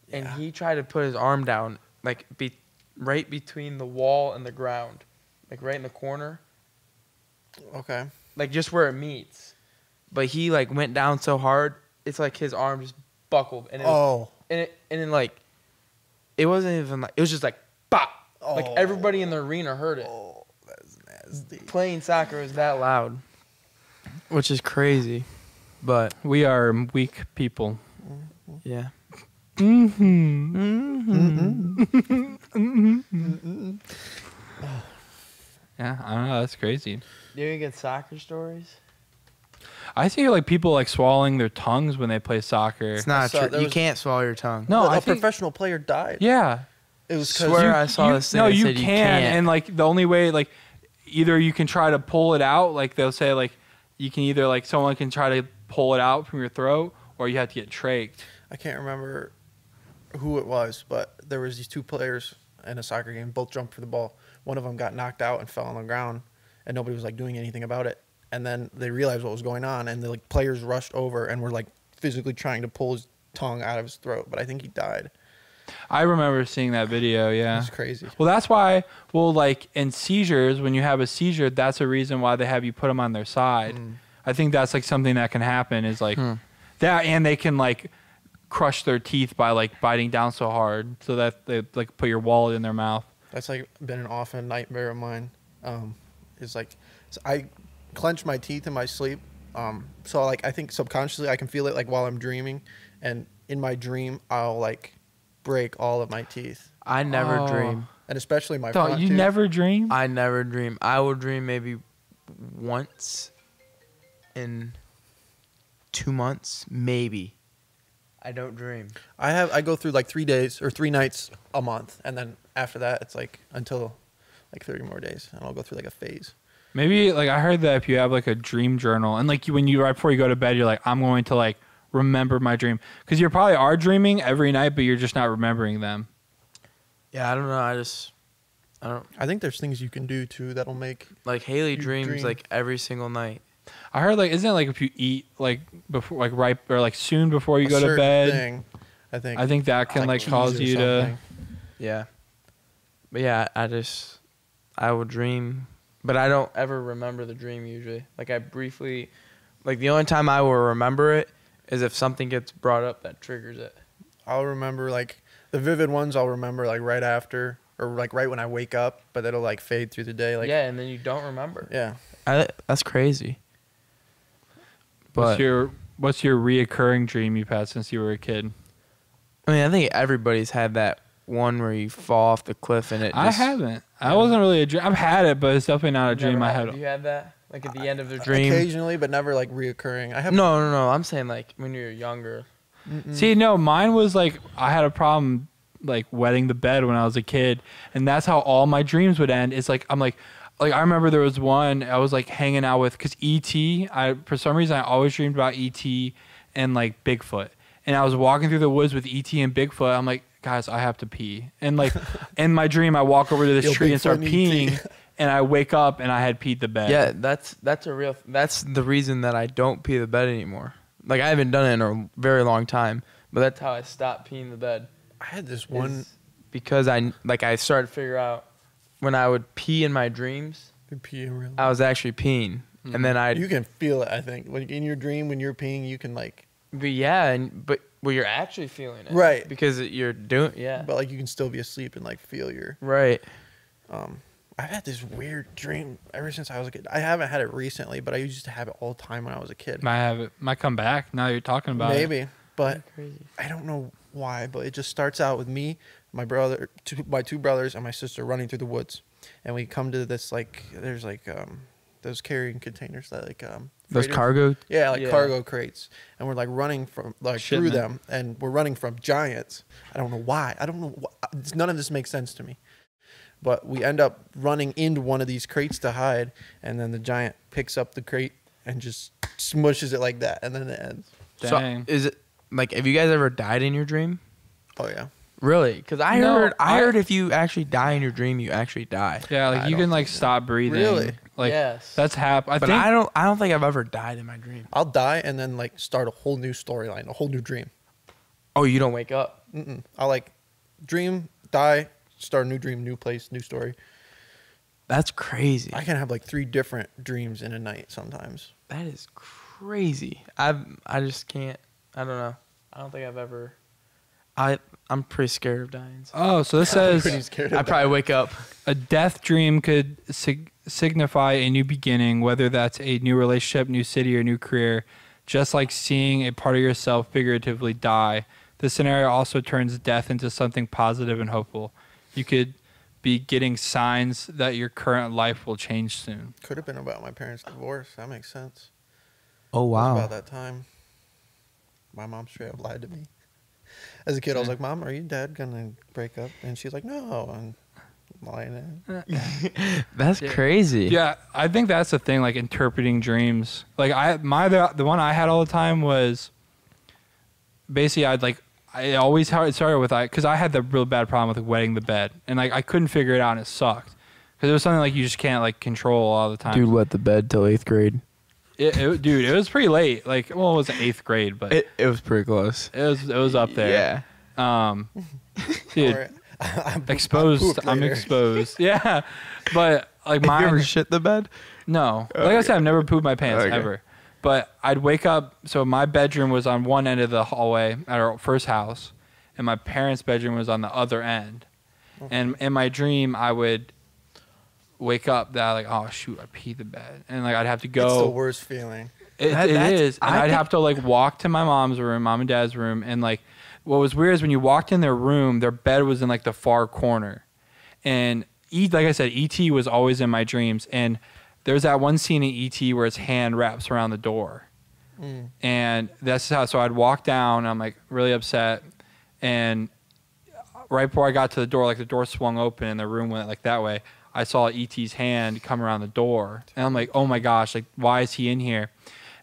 Yeah. And he tried to put his arm down, like right between the wall and the ground, like right in the corner, Okay. like just where it meets. But he like went down so hard, it's like his arm just buckled, and it was, and then like it wasn't even like, it was just like pop. Like everybody in the arena heard it. Oh, that's nasty. Playing soccer is that loud, which is crazy. But We are weak people. yeah. Yeah, I don't know. That's crazy. Do you have any good soccer stories? I see like people like swallowing their tongues when they play soccer. It's not saw- true. there You was- can't swallow your tongue. No, a I think professional player died. yeah. It was Swear because I saw this thing No, that you said can, you can't. and like the only way like either you can try to pull it out, like they'll say like you can either like someone can try to pull it out from your throat, or you have to get trached. I can't remember who it was, but there was these 2 players in a soccer game. Both jumped for the ball. One of them got knocked out and fell on the ground, and nobody was like doing anything about it. And then they realized what was going on, and the like players rushed over and were like physically trying to pull his tongue out of his throat. But I think he died. I remember seeing that video. Yeah. It's crazy. Well, that's why. Well, like in seizures, when you have a seizure, that's a reason why they have you put them on their side. I think that's like something that can happen is like that, and they can like crush their teeth by like biting down so hard, so that they like put your wallet in their mouth. That's like been an often nightmare of mine. Is like I clench my teeth in my sleep. So like I think subconsciously I can feel it like while I'm dreaming, and in my dream I'll like break all of my teeth, I never Oh. dream. and especially my Dog, front you tooth. never dream? I never dream. I will dream maybe once in 2 months, maybe. I don't dream. I go through like 3 days or 3 nights a month, and then after that it's like until like 30 more days, and I'll go through like a phase. Maybe like I heard that if you have like a dream journal, and like when you right before you go to bed, you're like, I'm going to like remember my dream, because you probably are dreaming every night, but you're just not remembering them. Yeah, I don't know. I don't I think there's things you can do too that'll make like Haley You dreams dream. like every single night. I heard like isn't it like if you eat like before like right or like soon before you a go to certain bed? thing, I think that can like cheese cause or you to. something. Yeah. But yeah, I will dream, but I don't ever remember the dream usually. Like I briefly, like the only time I will remember it is if something gets brought up that triggers it. I'll remember like the vivid ones. I'll remember like right after or like right when I wake up, but it'll like fade through the day. Like Yeah, and then you don't remember. yeah. That's crazy. But What's your reoccurring dream you've had since you were a kid? I mean, I think everybody's had that one where you fall off the cliff and it. I haven't. I wasn't really a dream. I've had it, but it's definitely not a dream I had. You had that like at the end of the dream. Occasionally, but never like reoccurring. I have No. I'm saying like when you were younger. See, no, mine was like I had a problem like wetting the bed when I was a kid, and that's how all my dreams would end. It's like I'm like I remember there was one I was like hanging out with because E.T. For some reason I always dreamed about E.T. and like Bigfoot, and I was walking through the woods with E.T. and Bigfoot. I'm like, guys, I have to pee, and like in my dream I walk over to this Yo, tree and Bigfoot start and E.T.. peeing, and I wake up and I had peed the bed. Yeah, that's the reason that I don't pee the bed anymore. Like I haven't done it in a very long time, but that's how I stopped peeing the bed. I had this one. Because I started to figure out when I would pee in my dreams, Really. I was actually peeing, and then You can feel it. I think when in your dream when you're peeing, you can like. But yeah, but you're actually feeling it, Right. Because you're doing, yeah, But like you can still be asleep and like feel your. right. I've had this weird dream ever since I was a kid. I haven't had it recently, but I used to have it all the time when I was a kid. Might come back now you're talking about it. Maybe, but Crazy. I don't know why, but it just starts out with me, my brother, my two brothers, and my sister running through the woods, and we come to this like there's like those carrying containers that like Those freighters- cargo. yeah, like Yeah. cargo crates, and we're like running from like through Shipment. them, and we're running from giants. I don't know why. I don't know. None of this makes sense to me. But we end up running into one of these crates to hide, and then the giant picks up the crate and just smushes it like that, and then it ends. Dang. So is it like, have you guys ever died in your dream? Oh yeah. Really? Because I No, heard if you actually die in your dream, you actually die. Yeah, like I you don't can like think so. stop breathing. Really? Like Yes. that's I But think I don't think I've ever died in my dream. I'll die and then like start a whole new storyline, a whole new dream. Oh, you don't wake up? I'll like dream, die, start a new dream, new place, new story. That's crazy. I can have like 3 different dreams in a night sometimes. That is crazy. I just can't. I don't know. I don't think I've ever. I'm pretty scared of dying. So Oh, so this Pretty says scared I of probably wake up. a death dream could signify a new beginning, whether that's a new relationship, new city, or new career. Just like seeing a part of yourself figuratively die, this scenario also turns death into something positive and hopeful. You could be getting signs that your current life will change soon. Could have been about my parents' divorce. That makes sense. Oh It was about that time. My mom straight up lied to me. As a kid, I was Yeah. like, "Mom, are you and Dad gonna break up?" And she's like, "No." And I'm lying. That's Yeah. crazy. Yeah, I think that's the thing, like interpreting dreams. Like the one I had all the time was basically I always started with because I had the real bad problem with wetting the bed, and like I couldn't figure it out, and it sucked because it was something like you just can't like control all the time. Dude wet the bed till 8th grade. Dude, it was pretty late. Like, well, it was 8th grade, but It was pretty close. it was up there. Yeah. Dude, Alright. I'm exposed. pooped I'm later. You Yeah, but like Have you mine. ever shit the bed? No. Like I said, I've never pooped my pants Okay. ever. But I'd wake up. So my bedroom was on one end of the hallway at our first house, and my parents' bedroom was on the other end. And in my dream, I would wake up that like, oh shoot, I peed the bed, and like I'd have to It's the go. worst feeling. It That's- is, and I I'd think- have to like walk to my mom's room, mom and dad's room, and like what was weird is when you walked in their room, their bed was in like the far corner, and like I said, E.T. was always in my dreams, and there's that one scene in E.T. where his hand wraps around the door, and that's how. So I'd walk down, I'm like really upset, and right before I got to the door, like the door swung open and the room went like that way. I saw E.T.'s hand come around the door, and I'm like, oh my gosh, like why is he in here?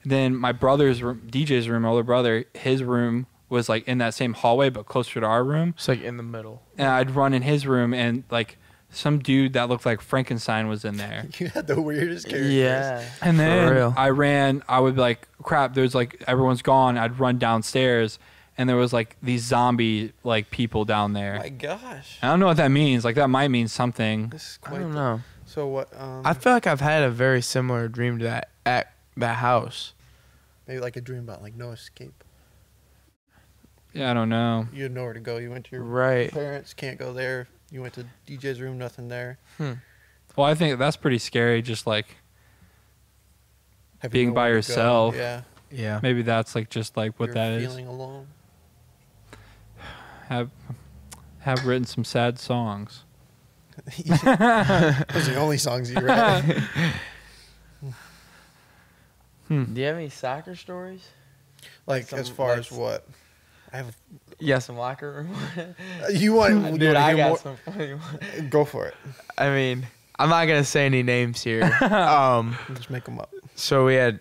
And then my brother's room, DJ's room, my older brother, his room was like in that same hallway but closer to our room, It's like in the middle. and I'd run in his room and like some dude that looked like Frankenstein was in there. You had the weirdest characters. Yeah. And For then real. I would be like, crap, there's like, everyone's gone. I'd run downstairs, and there was like these zombie like people down there. My gosh. I don't know what that means. Like that might mean something. This is I quite don't know. So what I feel like I've had a very similar dream to that at that house. maybe like a dream about like no escape. Yeah, I don't know. You had nowhere to go. You went to your Right. parents, can't go there. You went to DJ's room, nothing there. Well, I think that's pretty scary. Just like Have Being by nowhere to go. yourself. Yeah. Yeah. maybe that's like just like what You're that is. feeling alone. Have written some sad songs. Those are the only songs you read. Do you have any soccer stories? Like Some, as far like, as what? I have. Yeah, some locker room. You want? Dude, you want to I hear got more? some funny ones. Go for it. I mean, I'm not gonna say any names here. Just make them up. So we had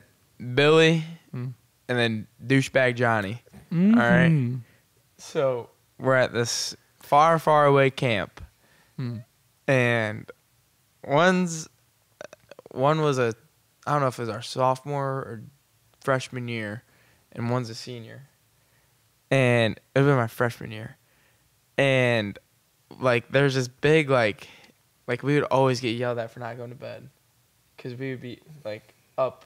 Billy Mm. and then douchebag Johnny. Mhm. right. So we're at this far, far away camp, Mm. and one was I don't know if it was our sophomore or freshman year, and one's a senior. And it was my freshman year, and like there's this big like we would always get yelled at for not going to bed, because we would be like up,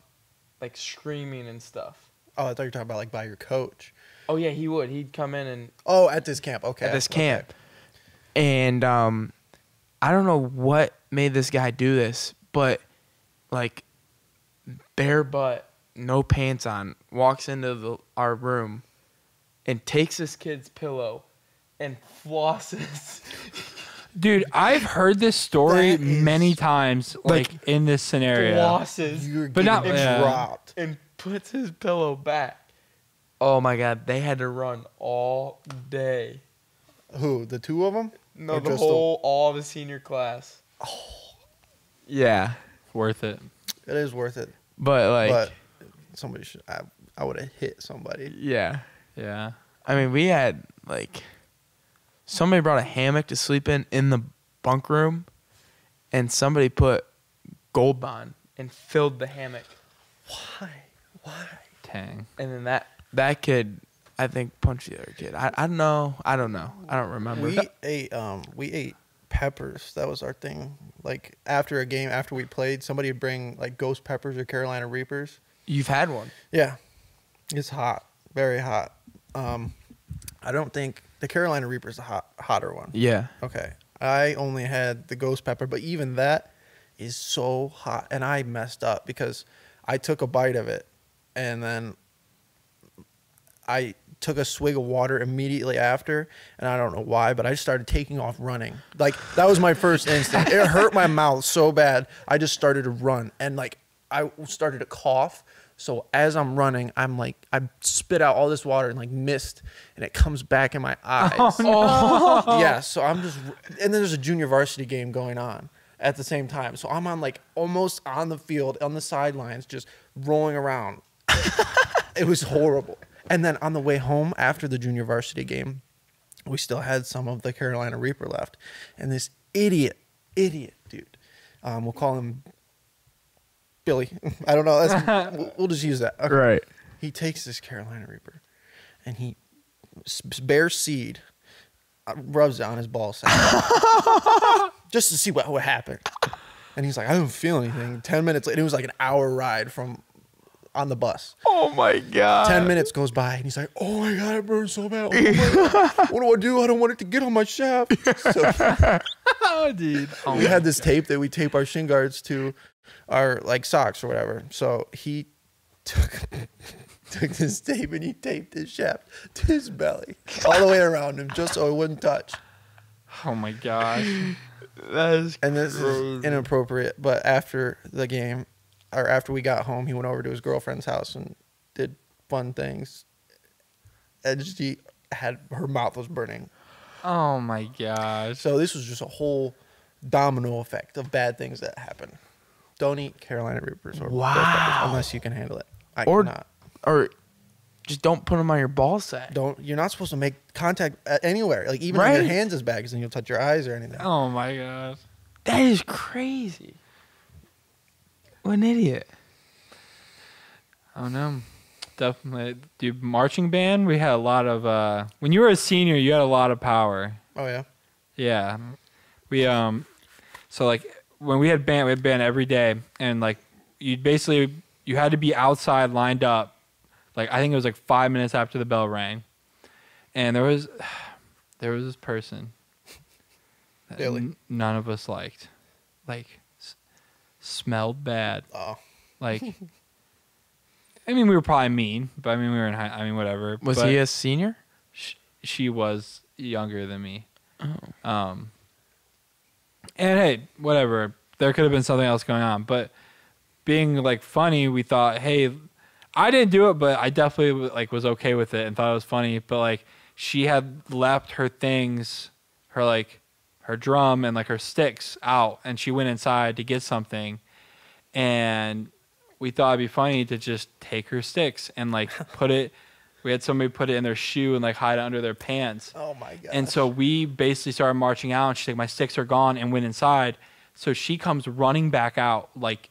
like screaming and stuff. Oh, I thought you were talking about like by your coach. Oh yeah, he would. He'd come in and Oh, at this camp. Okay. at this okay. camp. And I don't know what made this guy do this, but like bare butt, no pants on, walks into our room and takes this kid's pillow and flosses. Dude, I've heard this story That is- many times, like in this scenario. Flosses You're But getting not- yeah. dropped. and puts his pillow back. Oh my God, they had to run all day. Who? The two of them? No, Or the just whole, all the senior class. Oh. Yeah. Worth it. It is worth it. But like, But somebody should. I would have hit somebody. yeah. Yeah. I mean, we had like, somebody brought a hammock to sleep in the bunk room, and somebody put Gold Bond and filled the hammock. Why? Dang. And then that kid, I think, punched the other kid. I don't know. I don't remember. We ate peppers. That was our thing. Like after a game, after we played, somebody would bring like ghost peppers or Carolina Reapers. You've had one. Yeah, it's hot, very hot. I don't think the Carolina Reaper's a hotter one. Yeah. Okay, I only had the ghost pepper, but even that is so hot, and I messed up because I took a bite of it, and then I took a swig of water immediately after, and I don't know why, but I just started taking off running. Like, that was my first instinct. It hurt my mouth so bad, I just started to run, and like I started to cough. So as I'm running, I'm like, I spit out all this water and like mist, and it comes back in my eyes. Oh, no. Yeah, so I'm just, and then there's a junior varsity game going on at the same time. So I'm on like almost on the field, on the sidelines, just rolling around. It was horrible. And then on the way home after the junior varsity game, we still had some of the Carolina Reaper left. And this idiot dude, we'll call him Billy. I don't know. We'll just use that. Okay. Right. He takes this Carolina Reaper and he bare seed rubs it on his ball sack just to see what happened. And he's like, I don't feel anything. 10 minutes later, it was like an hour ride from on the bus. Oh my God. 10 minutes goes by and he's like, oh my God, it burns so bad. Oh my God. What do I do? I don't want it to get on my shaft. So Oh, dude. Oh, we had this tape that we tape our shin guards to our like socks or whatever. So he took this tape and he taped his shaft to his belly all the way around him just so it wouldn't touch. oh my gosh. That is And this crazy. is inappropriate, but after the game, or after we got home, he went over to his girlfriend's house and did fun things. And she had, her mouth was burning. Oh my gosh. So this was just a whole domino effect of bad things that happen. Don't eat Carolina Reapers or Wow. ghost peppers unless you can handle it. I Or- cannot. Or just don't put them on your ball sack. Don't. You're not supposed to make contact anywhere. Like even on Right. your hands is bad because then you'll touch your eyes or anything. Oh my gosh. That is crazy. What an idiot. Oh no. Definitely. Dude, marching band, we had a lot of when you were a senior, you had a lot of power. Oh yeah. Yeah. We so like when we had band every day, and like you had to be outside lined up. Like I think it was like 5 minutes after the bell rang. And there was this person that Really? none of us liked. Like smelled bad. Oh. Like I mean we were probably mean, but I mean we were in high, I mean whatever. Was But he a senior? she was younger than me. Oh. And hey, whatever. There could have been something else going on, but being like funny, we thought, hey, I didn't do it, but I definitely like was okay with it and thought it was funny. But like she had left her things, her drum and like her sticks out, and she went inside to get something, and we thought it'd be funny to just take her sticks and like put it. We had somebody put it in their shoe and like hide it under their pants. Oh my god. And so we basically started marching out, and she's like, my sticks are gone, and went inside. So she comes running back out, like,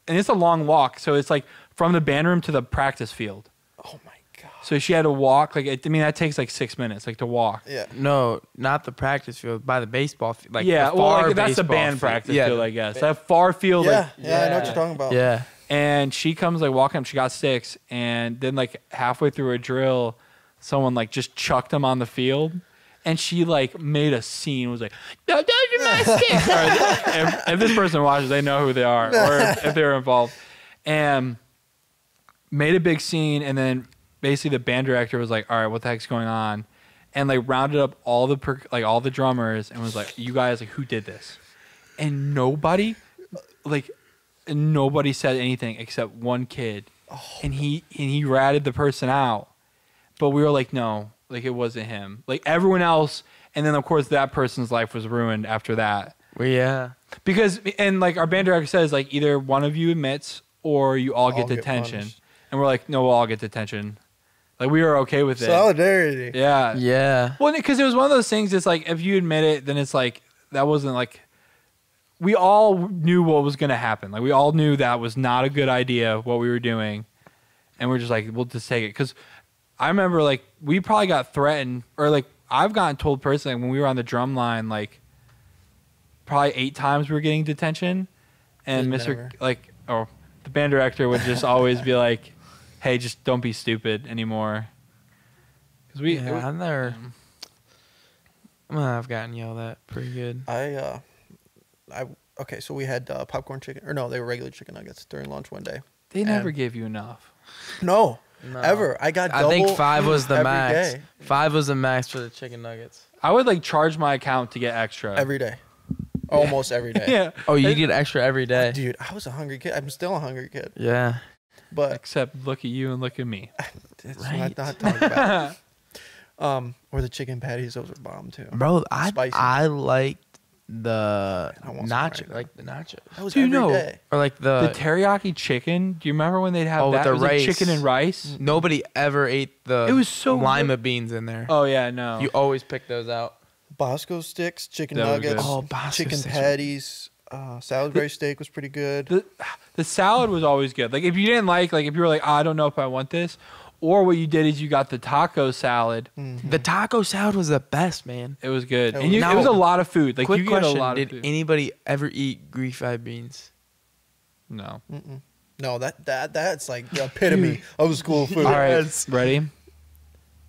and it's a long walk. So it's like from the band room to the practice field. Oh my god. So she had to walk, like, I mean, that takes like 6 minutes, like to walk. Yeah. No, not the practice field, by the baseball field. Like Yeah, the well, far like, that's the baseball band field. practice Yeah. field, I guess. That far field. Yeah, Like, yeah, I know what you're talking about. Yeah. and she comes like walking up, she got sticks, and then like halfway through a drill, someone like just chucked them on the field, and she like made a scene, was like, no, those are my sticks. Or if this person watches, they know who they are, or if they're involved, and made a big scene, and then basically the band director was like, all right, what the heck's going on? And like rounded up all the all the drummers and was like, you guys, like, who did this? And nobody said anything except one kid. And he ratted the person out. But we were like, no, like, it wasn't him. Like, everyone else, and then of course that person's life was ruined after that. Well, yeah. Because, and like our band director says, like, either one of you admits or you all get detention. punished. And we're like, no, we'll all get detention. Like, we were okay with it. Solidarity. Yeah. Yeah. Well, because it was one of those things, it's like, if you admit it, then it's like, that wasn't like, we all knew what was going to happen. Like, we all knew that was not a good idea, what we were doing. And we're just like, we'll just take it. Because I remember, like, we probably got threatened, or like, I've gotten told personally when we were on the drum line, like, probably 8 times we were getting detention. And Never. the band director would just always be like, hey, just don't be stupid anymore. Because I've gotten yelled at pretty good. Okay, so we had popcorn chicken, or no, they were regular chicken nuggets during lunch one day. they never gave you enough. No, ever. I got double. I think 5 was the every max. day. 5 was the max for the chicken nuggets. I would like charge my account to get extra. Every day. Almost every day. Yeah. Oh, you get extra every day. Dude, I was a hungry kid. I'm still a hungry kid. Yeah. But Except look at you and look at me. it's Right. not talking about it. Or the chicken patties, those were bomb too. Bro, Spicy. I liked the I want some right nacho, now. like the nachos. That was Do you every know- day. Or like The teriyaki chicken. Do you remember when they'd have with that? the It was like rice. chicken and rice. Nobody ever ate the It was so lima beans in there. Oh yeah, no. You always pick those out. Bosco sticks, chicken That was nuggets, good. Oh, Bosco chicken sticks. patties, Salisbury steak was pretty good. the salad was always good. Like if you didn't like if you were like, I don't know if I want this, or what you did is you got the taco salad. The taco salad was the best, man. It was good, It and was- it was a lot of food. Like Quick you get a question: lot of did food. anybody ever eat refried beans? No. No, that's like the epitome of school food. All right, Yes. ready?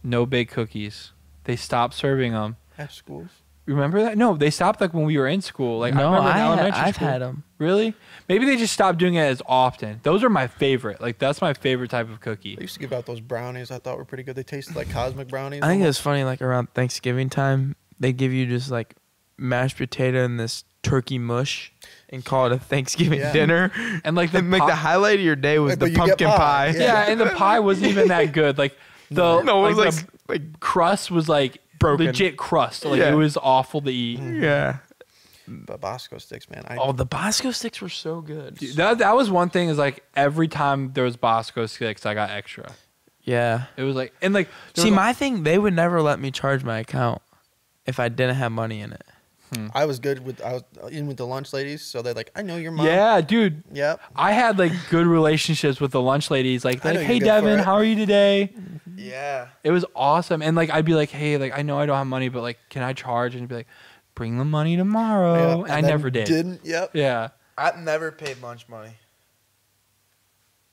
No baked cookies. They stopped serving them. At schools. Remember that? No, they stopped like when we were in school. Like I No, remember in elementary I've school. had them. Really? Maybe they just stopped doing it as often. Those are my favorite. Like that's my favorite type of cookie. They used to give out those brownies I thought were pretty good. They tasted like cosmic brownies. I think it almost. was funny. Like around Thanksgiving time, they give you just like mashed potato and this turkey mush, and call it a Thanksgiving Yeah. dinner. And like the And like the highlight of your day was But the you get pumpkin pie. pie. Yeah. yeah, and the pie wasn't even that good. Like the No, it was the like crust was like broken. legit crust. Like Yeah. it was awful to eat. Yeah. But Bosco sticks, man. Oh, the Bosco sticks were so good. Dude, that was one thing is like every time there was Bosco sticks, I got extra. Yeah. It was like and like there See, was- my thing, they would never let me charge my account if I didn't have money in it. I was good with I was in with the lunch ladies, so they're like, I know your mom. yeah, dude. Yep. I had like good relationships with the lunch ladies. Like, I know hey you're good for Devin, it. how are you today? Yeah. It was awesome. And like I'd be like, hey, like I know I don't have money, but like can I charge? And he'd be like, bring the money tomorrow. Yep. And I then never did. Didn't. Yep. Yeah. I've never paid lunch money.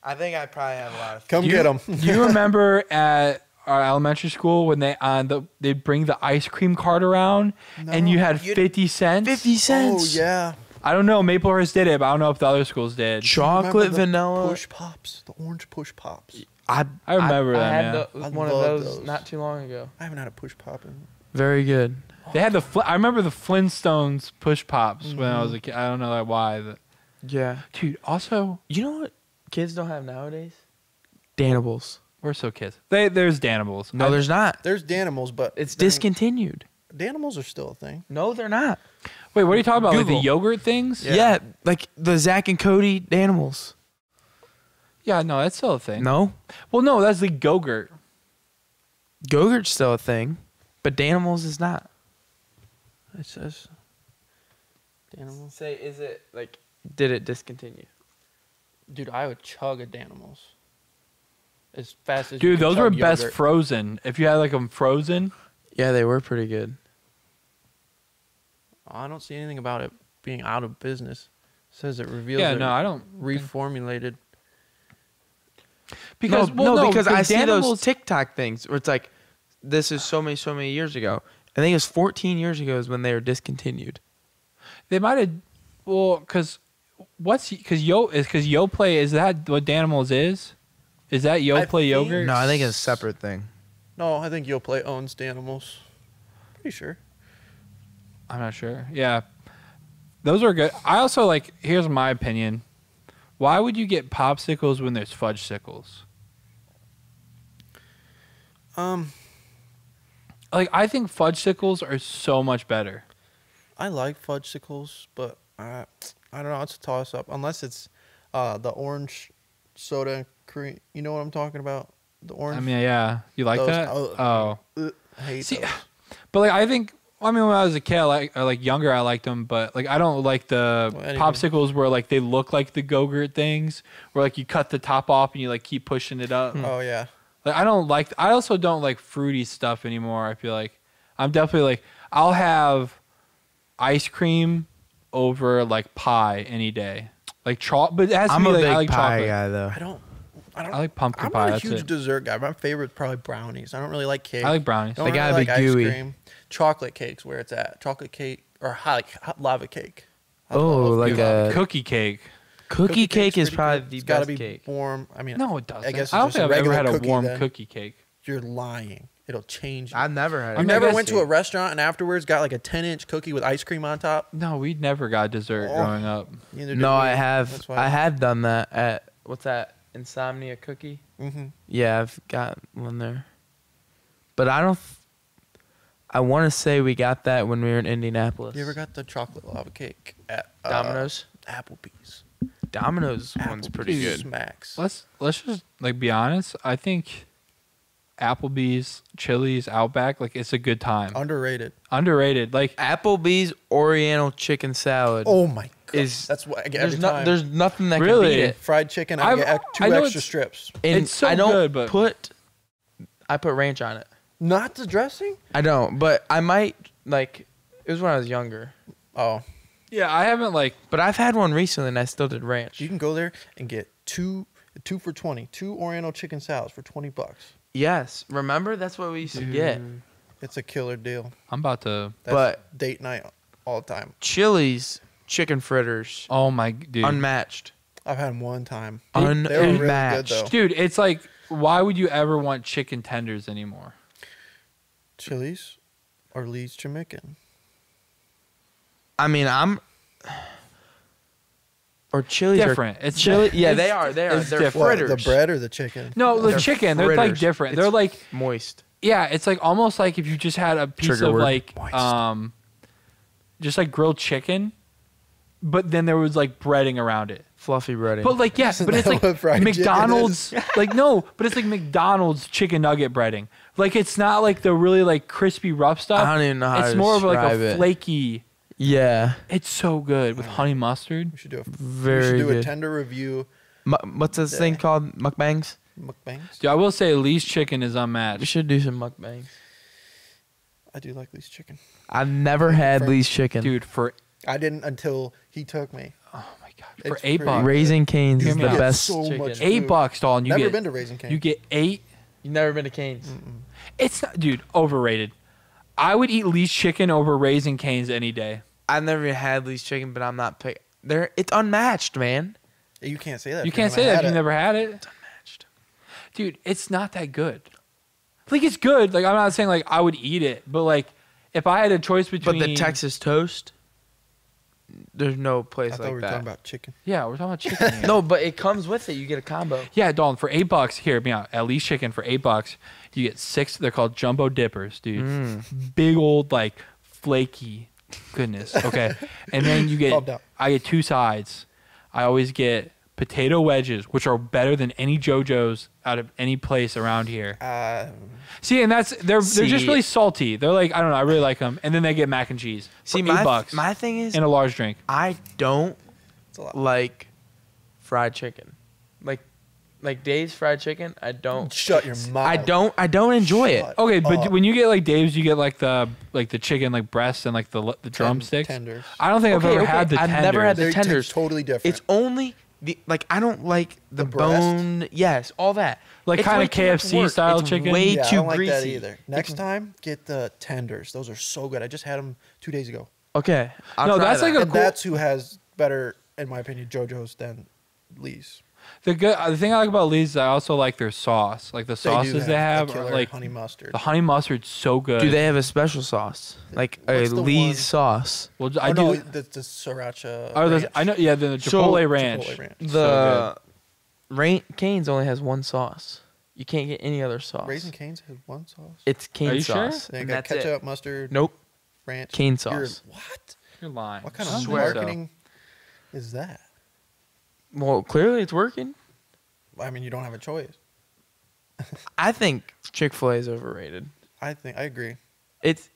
I think I probably have a lot of. Come get them. Do you remember at our elementary school when they bring the ice cream cart around and you had 50 cents? 50 Oh cents. yeah. I don't know. Maplehurst did it, but I don't know if the other schools did. Chocolate, Remember the vanilla. push pops, the orange push pops. I remember I them, had yeah. I one of love those those. not too long ago. I haven't had a push pop in. Very good. They had I remember the Flintstones push pops when I was a kid. I don't know why. Yeah. Dude, also, You know what kids don't have nowadays? Danibles. we're so kids. There's Danimals. No, there's not. There's Danimals, but It's discontinued. Danimals are still a thing. No, they're not. Wait, what are you talking about? Like Google. the yogurt things? Yeah. Like the Zach and Cody Danimals. Yeah, no, that's still a thing. No. Well, no, that's the Go-Gurt. Go-Gurt's still a thing, but Danimals is not. It says Danimals. Say, is it like, did it discontinue? Dude, I would chug a Danimals as fast as. you Dude, can those were chug best yogurt. frozen. If you had like them frozen, Yeah, they were pretty good. I don't see anything about it being out of business. It says it reveals. yeah, it no, I don't. reformulated. Because because I see those Danimals- TikTok things where it's like, this is so many years ago. I think it was 14 years ago is when they were discontinued. They might have. Well, because Yoplait, is that what Danimals is? Is that Yoplait think- yogurt? No, I think it's a separate thing. No, I think Yoplait owns Danimals. Pretty sure. I'm not sure. Yeah. Those are good. I also like, here's my opinion. Why would you get popsicles when there's fudge sickles? Like, I think fudge sickles are so much better. I like fudgesicles, but I don't know. It's a toss up unless it's the orange soda cream. You know what I'm talking about? The orange. I mean, yeah. You like Those- that? oh. Oh. I hate See, those. but like, I think, I mean, when I was a kid, like younger, I liked them, but like, I don't like the Well, anyway. popsicles where like they look like the Go-Gurt things, where like you cut the top off and you like keep pushing it up. Oh yeah. Like, I also don't like fruity stuff anymore. I feel like I'm definitely like, I'll have ice cream over like pie any day. Like chocolate, but it has to I'm be a like, big I like pie chocolate. guy though. I like pumpkin I'm pie. not a That's huge it. dessert guy. My favorite is probably brownies. I don't really like cake. I like brownies. Don't They really gotta be like gooey. ice cream. Chocolate cake's where it's at. Chocolate cake or hot lava cake. I Oh, love like lava a cake. Cookie cake. Cookie cake cake's is pretty probably good. the It's gotta best be cake. warm. I mean, No, it doesn't. I guess I don't it's think just I've ever regular had a cookie warm then. cookie cake. You're lying. It'll change you. I've never had it. I You mean, I never guess went to a it. restaurant and afterwards got like a 10-inch cookie with ice cream on top? No, we never got dessert Oh. growing up. Neither did No, we. I have. That's why. I have done that at what's that? Insomnia cookie. Mm-hmm. Yeah, I've got one there. But I don't. I want to say we got that when we were in Indianapolis. You ever got the chocolate lava cake at Domino's? Applebee's? Domino's one's pretty Applebee's good. Smacks. Let's just like be honest. I think Applebee's, Chili's, Outback, like it's a good time. Underrated. Underrated. Like Applebee's Oriental chicken salad. Oh my god. Is- That's what I get every there's time. there's nothing that Really? can beat it. Fried chicken. I I've- get two I know extra it's- strips. And It's so I don't good, but- I put ranch on it. Not the dressing? I don't, but I might like. It was when I was younger, Oh, yeah, I haven't like but I've had one recently and I still did ranch. you can go there and get two for 20. 2 Oriental chicken salads for $20. Yes, remember that's what we used to get. It's a killer deal. I'm about to. That's But- date night all the time. Chili's chicken fritters, Oh my dude, unmatched. I've had them one time. Unmatched. They were really good though. dude, it's like, why would you ever want chicken tenders anymore? Chili's or Lee's Jamaican. I mean, or Chili's Different. Are, It's chili. di- Yeah, it's- they are. They are. it's They're different. What, fritters. the bread or the chicken? No, the They're chicken. They're like fritters. different. It's They're like, moist. yeah, it's like almost like if you just had a piece Trigger of word. like Moist. just like grilled chicken, but then there was like breading around it. Fluffy breading. But like, yes, Isn't but it's that like what fried chicken McDonald's. is? Like no, but it's like McDonald's chicken nugget breading. Like it's not like the really like crispy rough stuff. I don't even know how It's to more of like describe a it. flaky. Yeah, It's so good with honey mustard. We should do a very we should do good. a tender review. What's this thing called? Mukbangs. Mukbangs. Dude, I will say Lee's chicken is We unmatched. should do some mukbangs. I do like Lee's chicken. I've never had For- Lee's chicken. Dude, for I didn't until he took me. oh my god, It's for $8, pretty- Raising Cane's Hear is me the out. best So chicken. much- $8, Dalton. You Never get been to Raising Cane. you get 8. You've never been to Cane's. It's not, dude, overrated. I would eat Lee's chicken over Raising Cane's any day. I've never even had Lee's chicken, but I'm not pick. It's unmatched, man. You can't say that. You if can't never say that had if you it. never had it. Unmatched. Dude, it's not that good. Like it's good. Like I'm not saying like I would eat it, but like if I had a choice between But the Texas toast, there's no I place thought like we were that. talking about chicken. Yeah, we're talking about chicken. here. No, but it comes with it. You get a combo. Yeah, Dalton, for $8, hear me out. At Lee's chicken for $8, you get 6. They're called jumbo dippers, dude. Mm. Big old like flaky goodness. Okay, and then you Calm get down. I get 2 sides. I always get potato wedges, which are better than any JoJo's out of any place around here. See, and they're just See- really salty. They're like I don't know. I really like them. And then they get mac and cheese. See, for $8 my thing is, and a large drink. I don't It's a lot. like fried chicken. Like Dave's fried chicken, I don't. Shut your mouth. I don't enjoy it. Shut Okay, but up. when you get like Dave's, you get like the chicken like breast and like the drumsticks. Tenders. I don't think I've Okay, ever okay, had the I've tenders. never had the They taste tenders. totally different. It's only I don't like the breast? bone. Yes, all that. Like It's kinda way too much KFC work. style It's chicken? Way yeah, too I don't like greasy. that either. Next time, get the tenders. Those are so good. I just had them 2 days ago. Okay. I'll No, try that's that. like a And cool- that's who has better, in my opinion, JoJo's than Lee's. The thing I like about Lee's is I also like their sauce. Like the sauces they have a are killer like honey mustard. the honey mustard's so good. Do they have a special sauce? Like a What's the Lee's one- sauce? Well, Oh, I no, do. the sriracha. Oh, ranch. I know. Yeah, the Chipotle ranch. Chipotle ranch. The Cane's only has one sauce. You can't get any other sauce. Raising Cane's has one sauce. It's cane Are you sure? sauce. They and got that's ketchup, it. mustard, Nope. ranch. Cane You're- sauce. What? You're lying. What kind I of don't think so. marketing is that? Well, clearly it's working. I mean, you don't have a choice. I think Chick-fil-A is overrated. I agree. It's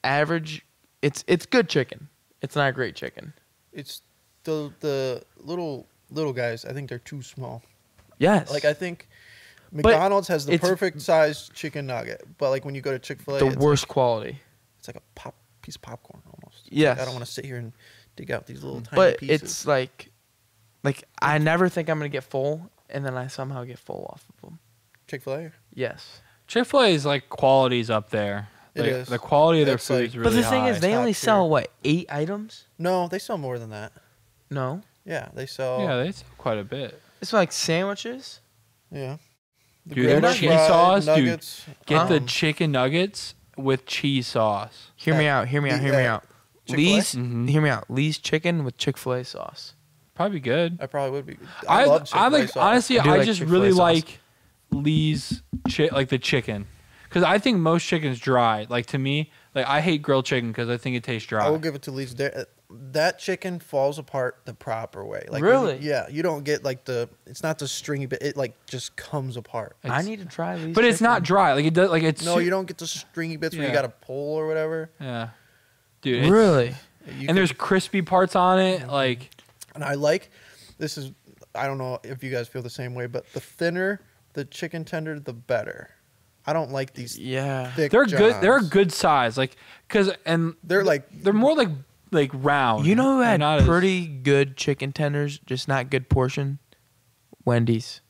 average. It's good chicken. It's not great chicken. It's the little guys. I think they're too small. Yes. Like I think McDonald's has the it's- perfect size chicken nugget, but like when you go to Chick-fil-A, the it's worst quality. It's like a piece of popcorn almost. It's Yes. like, I don't want to sit here and dig out these little tiny But pieces. it's like I never think I'm gonna get full, and then I somehow get full off of them. Chick-fil-A. Yes. Chick-fil-A's like quality's up there. It Like, is. the quality of their It's food like- is really But the thing high. is, they Top only tier. sell what 8 items? No, they sell more than that. No, Yeah, they sell. yeah, they sell quite a bit. it's like sandwiches. Yeah. The Dude, grilled their fried cheese sauce, dude, nuggets, Get the um, chicken nuggets with cheese sauce. Hear me out. Hear me out. Hear me out. Chick-fil-A? Lee's. Mhm. Hear me out. Lee's chicken with Chick-fil-A sauce. Probably good. I probably would be. I love Chick-fil-A like sauce. honestly, I do I like just Chick-fil-A really sauce. like Lee's like the chicken, because I think most chicken's dry. Like to me, like I hate grilled chicken because I think it tastes I will dry. give it to Lee's. That chicken falls apart the proper way. Like Really? yeah, you don't get like it's not the stringy bit. It like just comes apart. I It's- need to try Lee's. But it's not chicken. dry. Like it does. Like it's No, you don't get the stringy bits where you Yeah. got to pull or whatever. Yeah, dude. it's- Really. You And there's crispy parts on it. Like and I like this is I don't know if you guys feel the same way, but the thinner the chicken tender, the better. I don't like these Yeah. thick. they're good. They're a jobs. good size. Like and They're like they're more like round. You know who They're had not as- pretty good chicken tenders, just not good portion? Wendy's.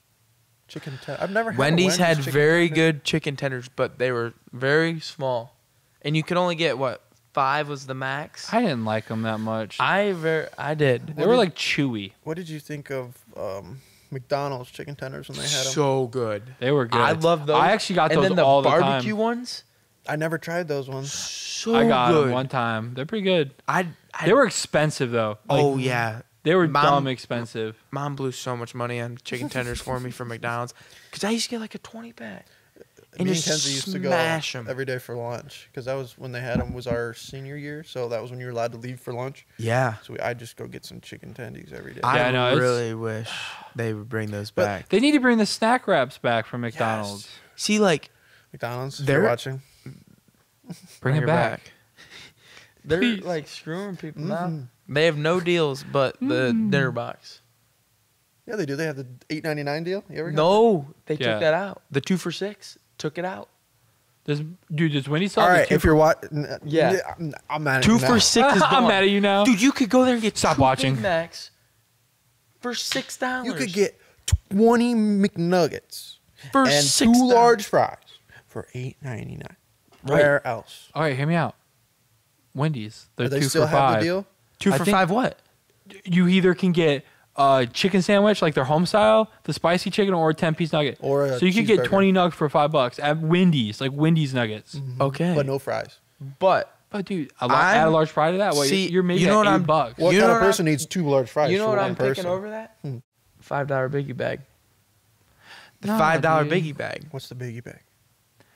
chicken tender. I've never had a Wendy's had chicken very tender. good chicken tenders, but they were very small, and you could only get what 5 was the max. I didn't like them that much. I did. They were like chewy. What did you think of McDonald's chicken tenders when they had them? So good. They were good. I love those. I actually got and those then the all the barbecue time. ones. I never tried those ones. So I got good. them one time. They're pretty good. I They were expensive though. Like, oh yeah. they were Mom- dumb expensive. Mom blew so much money on chicken tenders for me from McDonald's because I used to get like a 20-pack and Me and just Kenzie used to go smash them. every day for lunch because that was when they had them. Was our senior year, so that was when you were allowed to leave for lunch. Yeah. So I'd just go get some chicken tendies every day. Yeah, I know, I it's- really wish they would bring those But- back. They need to bring the snack wraps back from McDonald's. See, like McDonald's, if They're- you're watching. Bring it her back. They're Please. like screwing people now. Mhm. They have no deals but the dinner box. Yeah, they do. They have the $8.99 deal. You ever got No, they Yeah. took that out. The 2 for $6 took it out. Does Wendy's that? sell All the right, two if you're watching, Yeah. I'm mad at 2 you for now. 6 is gone. I'm mad at you now. Dude, you could go there and get Stop 2 watching. Big Macs for $6. You could get 20 McNuggets for and $6. 2 large fries for $8.99. Right. Where else? All right, hear me out. Wendy's. They're Do they 2 still for have $5. the deal? 2 I for think- 5 what? You either can get a chicken sandwich like their home style, the spicy chicken, or a 10-piece nugget. Or a so you could get cheeseburger. 20 nuggets for $5 at Wendy's, like Wendy's nuggets. Okay. But no fries. But But dude, I'm- add a large fry to that. Well, See, you're maybe you know at what I'm- $8. What You kind know of what person needs 2 large fries you know for what one I'm person? picking over that? Hmm. $5 biggie bag. The Nah, $5 dude. biggie bag. What's the biggie bag?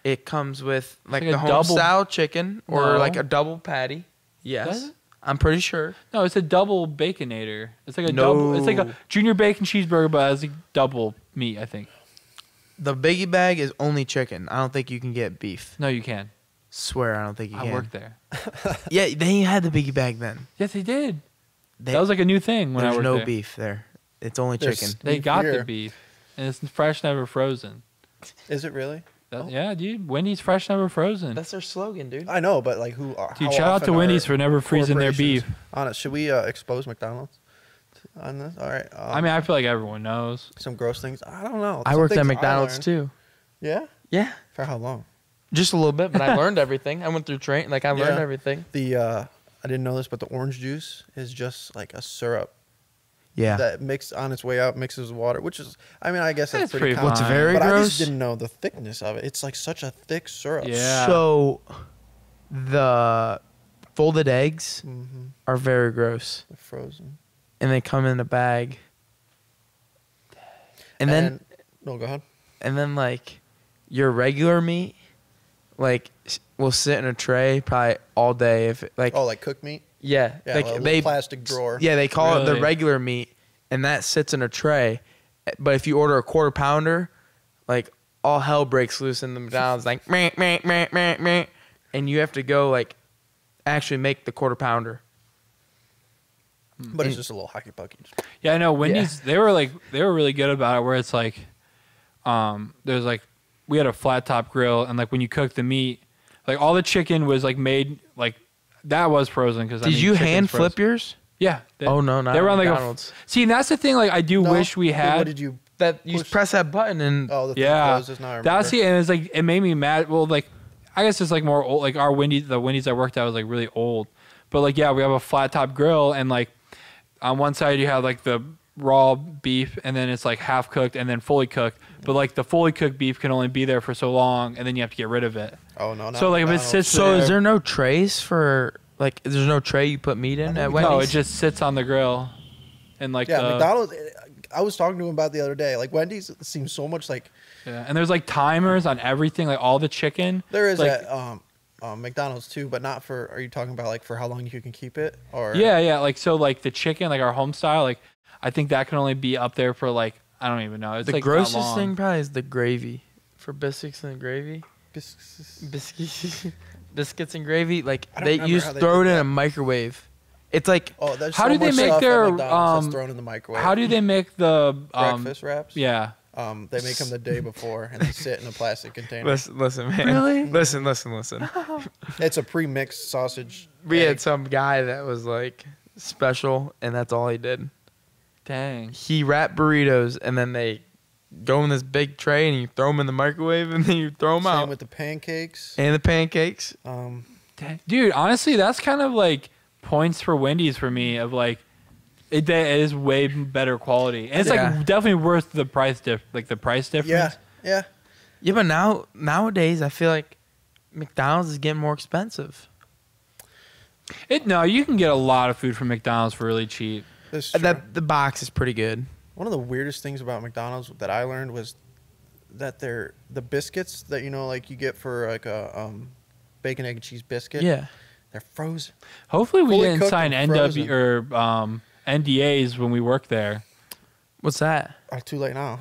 It comes with like like the a home double- style chicken or No. like a double patty. Does Yes. it? I'm pretty sure. No, it's a double baconator. It's like a No. double. It's like a junior bacon cheeseburger, but as a double meat. I think. The biggie bag is only chicken. I don't think you can get beef. No, you can. Swear, I don't think you I can. worked there. Yeah, they had the biggie bag then. Yes, they did. They, That was like a new thing when I there's worked no there. beef there. It's only There's- chicken. They Beef got here. the beef, and it's fresh, never frozen. Is it really? That, Oh. Yeah, dude. Wendy's fresh, never frozen. That's their slogan, dude. I know, but like who? Dude, how shout out to often Wendy's are for never freezing their beef. corporations on it? Should we expose McDonald's on this? All right. I mean, I feel like everyone knows. some gross things. I don't know. I Some worked at things McDonald's learned. too. Yeah. Yeah, For how long? just a little bit, but I learned everything. I went through train, like I learned Yeah. everything. The I didn't know this, but the orange juice is just like a syrup. Yeah. that mixed on its way out mixes with water, which is, I mean, I guess that's It's pretty pretty common. What's very but I gross? just didn't know the thickness of it. It's like such a thick syrup. Yeah. So the folded eggs Mm-hmm. are very gross, They're frozen. and they come in a bag. And then no, go ahead. and then like your regular meat, like will sit in a tray probably all day. If it, like Oh, like cooked meat? yeah, Yeah, like like a they plastic drawer. Yeah, they call it the Really? regular meat, and that sits in a tray. But if you order a quarter pounder, like all hell breaks loose in the McDonald's, like meh, meh, meh, meh, meh, and you have to go like actually make the quarter pounder. But it's just a little hockey pucky. Yeah, I know Wendy's. They were really good about it. Where it's like, there's like, we had a flat top grill, and like when you cook the meat, like all the chicken was like made like that was frozen because Did you hand flip yours? Yeah. Oh no, not they were on like McDonald's. See, and that's the thing. Like I do wish we had. What did you? That you Push- press that button and Oh, the thing Yeah, closes. Now I remember. that's the and it's like it made me mad. Well, like I guess it's like more old. Like our Wendy's, the Wendy's I worked at was like really old, but like yeah, we have a flat top grill and like on one side you have like the raw beef and then it's like half cooked and then fully cooked. But like the fully cooked beef can only be there for so long and then you have to get rid of it. Oh no. So like if it sits so there, is there no trays for like? There's no tray you put meat in at Wendy's. no, it just sits on the grill, and like Yeah, the, McDonald's. I was talking to him about the other day. Like Wendy's seems so much like yeah, and there's like timers on everything, like all the chicken. there is like, at McDonald's too, but not for. Are you talking about like for how long you can keep it? Or Yeah, like so like the chicken, like our home style, like I think that can only be up there for like I don't even know. It's the like not grossest long. thing probably is the gravy for biscuits and gravy. Biscuits. Biscuits and gravy. Like I don't they remember used how to they throw it did in that. a microwave. It's like Oh, there's How so do they much make stuff at their, McDonald's that's thrown in the microwave? How do they make the breakfast wraps? Yeah. They make them the day before and they sit in a plastic container. listen, man. Really? Listen. It's a pre-mixed sausage. We egg. had some guy that was like special, and that's all he did. Dang. He wrapped burritos, and then they go in this big tray, and you throw them in the microwave, and then you throw them Same out. with the pancakes. And the pancakes. Um, Dude, honestly, that's kind of like points for Wendy's for me of like it is way better quality. And it's Yeah. like definitely worth the price difference. yeah. Yeah, but nowadays, I feel like McDonald's is getting more expensive. No, you can get a lot of food from McDonald's for really cheap. That's true. That the box is pretty good. One of the weirdest things about McDonald's that I learned was that the biscuits that like you get for like a bacon egg and cheese biscuit. Yeah. They're frozen. Hopefully we Fully didn't cooked sign and NW or NDAs when we worked there. What's that? Too late now.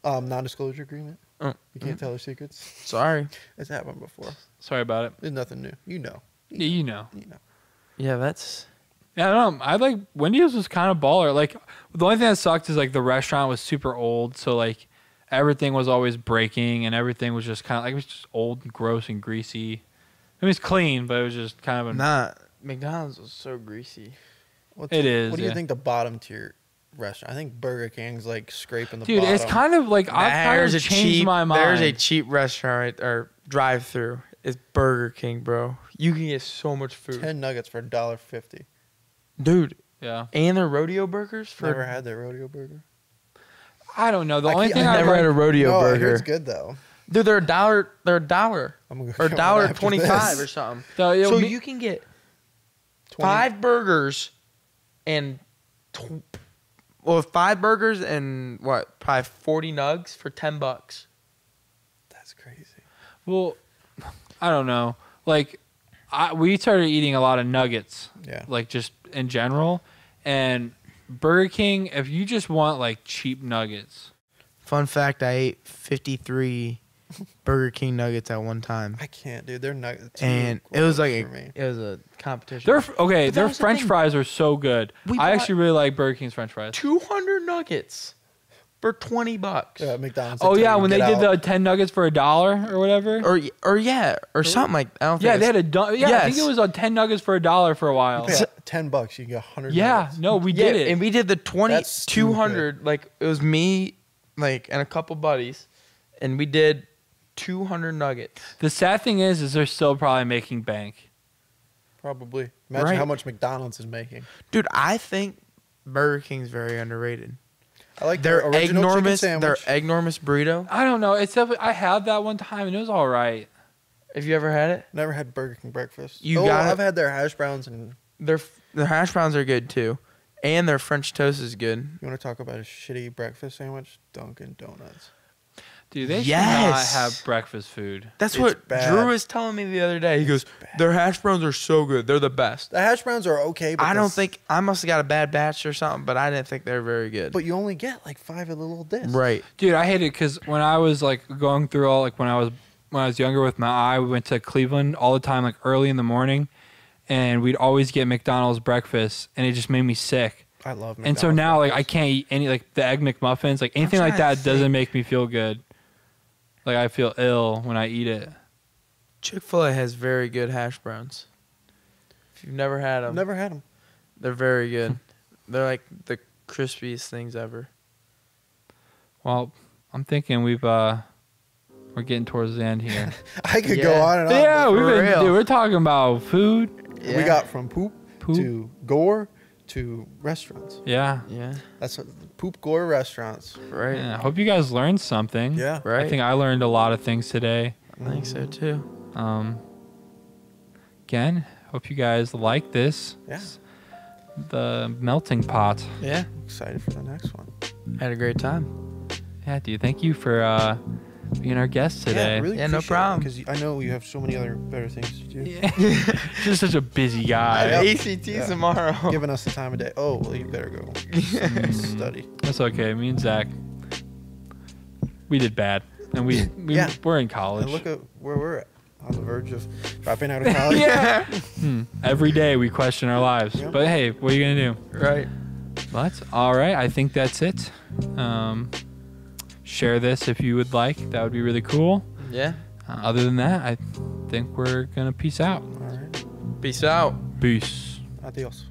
Non-disclosure agreement. Oh, You can't tell their secrets. sorry. It's happened before. Sorry about it. There's nothing new. You know. Yeah, you know. You know. Yeah, that's Yeah, I don't know. I like Wendy's was kind of baller. Like the only thing that sucked is like the restaurant was super old, so like everything was always breaking and everything was just kind of like it was just old and gross and greasy. I mean, it's clean, but it was just kind of not. McDonald's was so greasy. It is, What do you yeah. think the bottom tier restaurant? I think Burger King's like scraping the dude. bottom. It's kind of like I've kind of changed my mind. There's a cheap restaurant or drive-through. It's Burger King, bro. You can get so much food, 10 nuggets for $1.50. dude. Yeah, And their rodeo burgers for. Never had that rodeo burger. I don't know. The I only can't- thing I I never had a like, rodeo No, I hear burger. it's good though. Dude, they're $1. They're $1 I'm gonna or go get one after $1.25 this. or something. the, So you can get 20 5 burgers and 5 burgers and what? Probably 40 nugs for $10. That's crazy. well, I don't know. Like we started eating a lot of nuggets. Yeah. Like just in general, and Burger King. If you just want like cheap nuggets. Fun fact: I ate 53 Burger King nuggets at one time, I can't, dude. They're nuggets. and it was like it was a competition. Their okay, But that their was the French thing. fries are so good. We I bought- actually really like Burger King's French fries. 200 nuggets for $20. McDonald's. Oh they yeah, tell you when to they get did out. the 10 nuggets for $1 or whatever. Or something like I don't think Yeah, they it's- had I think Yes. it was on 10 nuggets for $1 for a while. Pay $10, you get 100. Yeah, nuggets. no, we Yeah, did it. and we did the 20 That's stupid. 200 like it was me like and a couple buddies and we did 200 nuggets. The sad thing is they're still probably making bank. Probably. Imagine Right. how much McDonald's is making. Dude, I think Burger King's very underrated. I like Their their original chicken enormous, sandwich. burrito. I don't know. It's definitely, I had that one time and it was all right. Have you ever had it? Never had Burger King breakfast. You got it? I've had their hash browns, and Their hash browns are good too, and their French toast is good. you want to talk about a shitty breakfast sandwich? Dunkin' Donuts. Dude, they Yes. should not have breakfast food. That's It's what bad. Drew was telling me the other day. He goes, "Their hash browns are so good. They're the best." The hash browns are okay, but I don't think I must have got a bad batch or something, but I didn't think they were very good. But you only get like 5 of the little discs. Right. Dude, I hate it because when I was like going through all like when I was younger with my eye, we went to Cleveland all the time, like early in the morning, and we'd always get McDonald's breakfast, and it just made me sick. I love McDonald's. And so now, like, I breakfast. can't eat any like the Egg McMuffins, like anything trying like to that doesn't think. make me feel good. Like I feel ill when I eat it. Chick-fil-A has very good hash browns. If you've never had them, I've never had them. they're very good. They're like the crispiest things ever. Well, I'm thinking we're getting towards the end here. I could Yeah. go on and on. Yeah, but we've been. real. Dude, we're talking about food. We got from poop Poop. to gore to restaurants. Yeah. Yeah. That's what, poop gore restaurants. Right. Yeah. I hope you guys learned something. Yeah. Right. I think I learned a lot of things today. I think so too. Again, hope you guys like this. Yeah. The melting pot. Yeah. Excited for the next one. Had a great time. Yeah, dude. Thank you for being our guest today. Yeah, really Yeah, no problem. Because I know you have so many other better things to do. Yeah. Just such a busy guy. Yep. ACT's Yeah. tomorrow. Giving us the time of day. Oh, well, you better go study. That's okay. Me and Zach, we did bad, and Yeah. we're in college. And look at where we're at. On the verge of dropping out of college. Yeah. Every day we question our lives. Yeah. But hey, what are you gonna do? Right. But all right, I think that's it. Share this if you would like. That would be really cool. Yeah. Other than that, I think we're gonna peace out. All right. Peace out. Peace. Adios.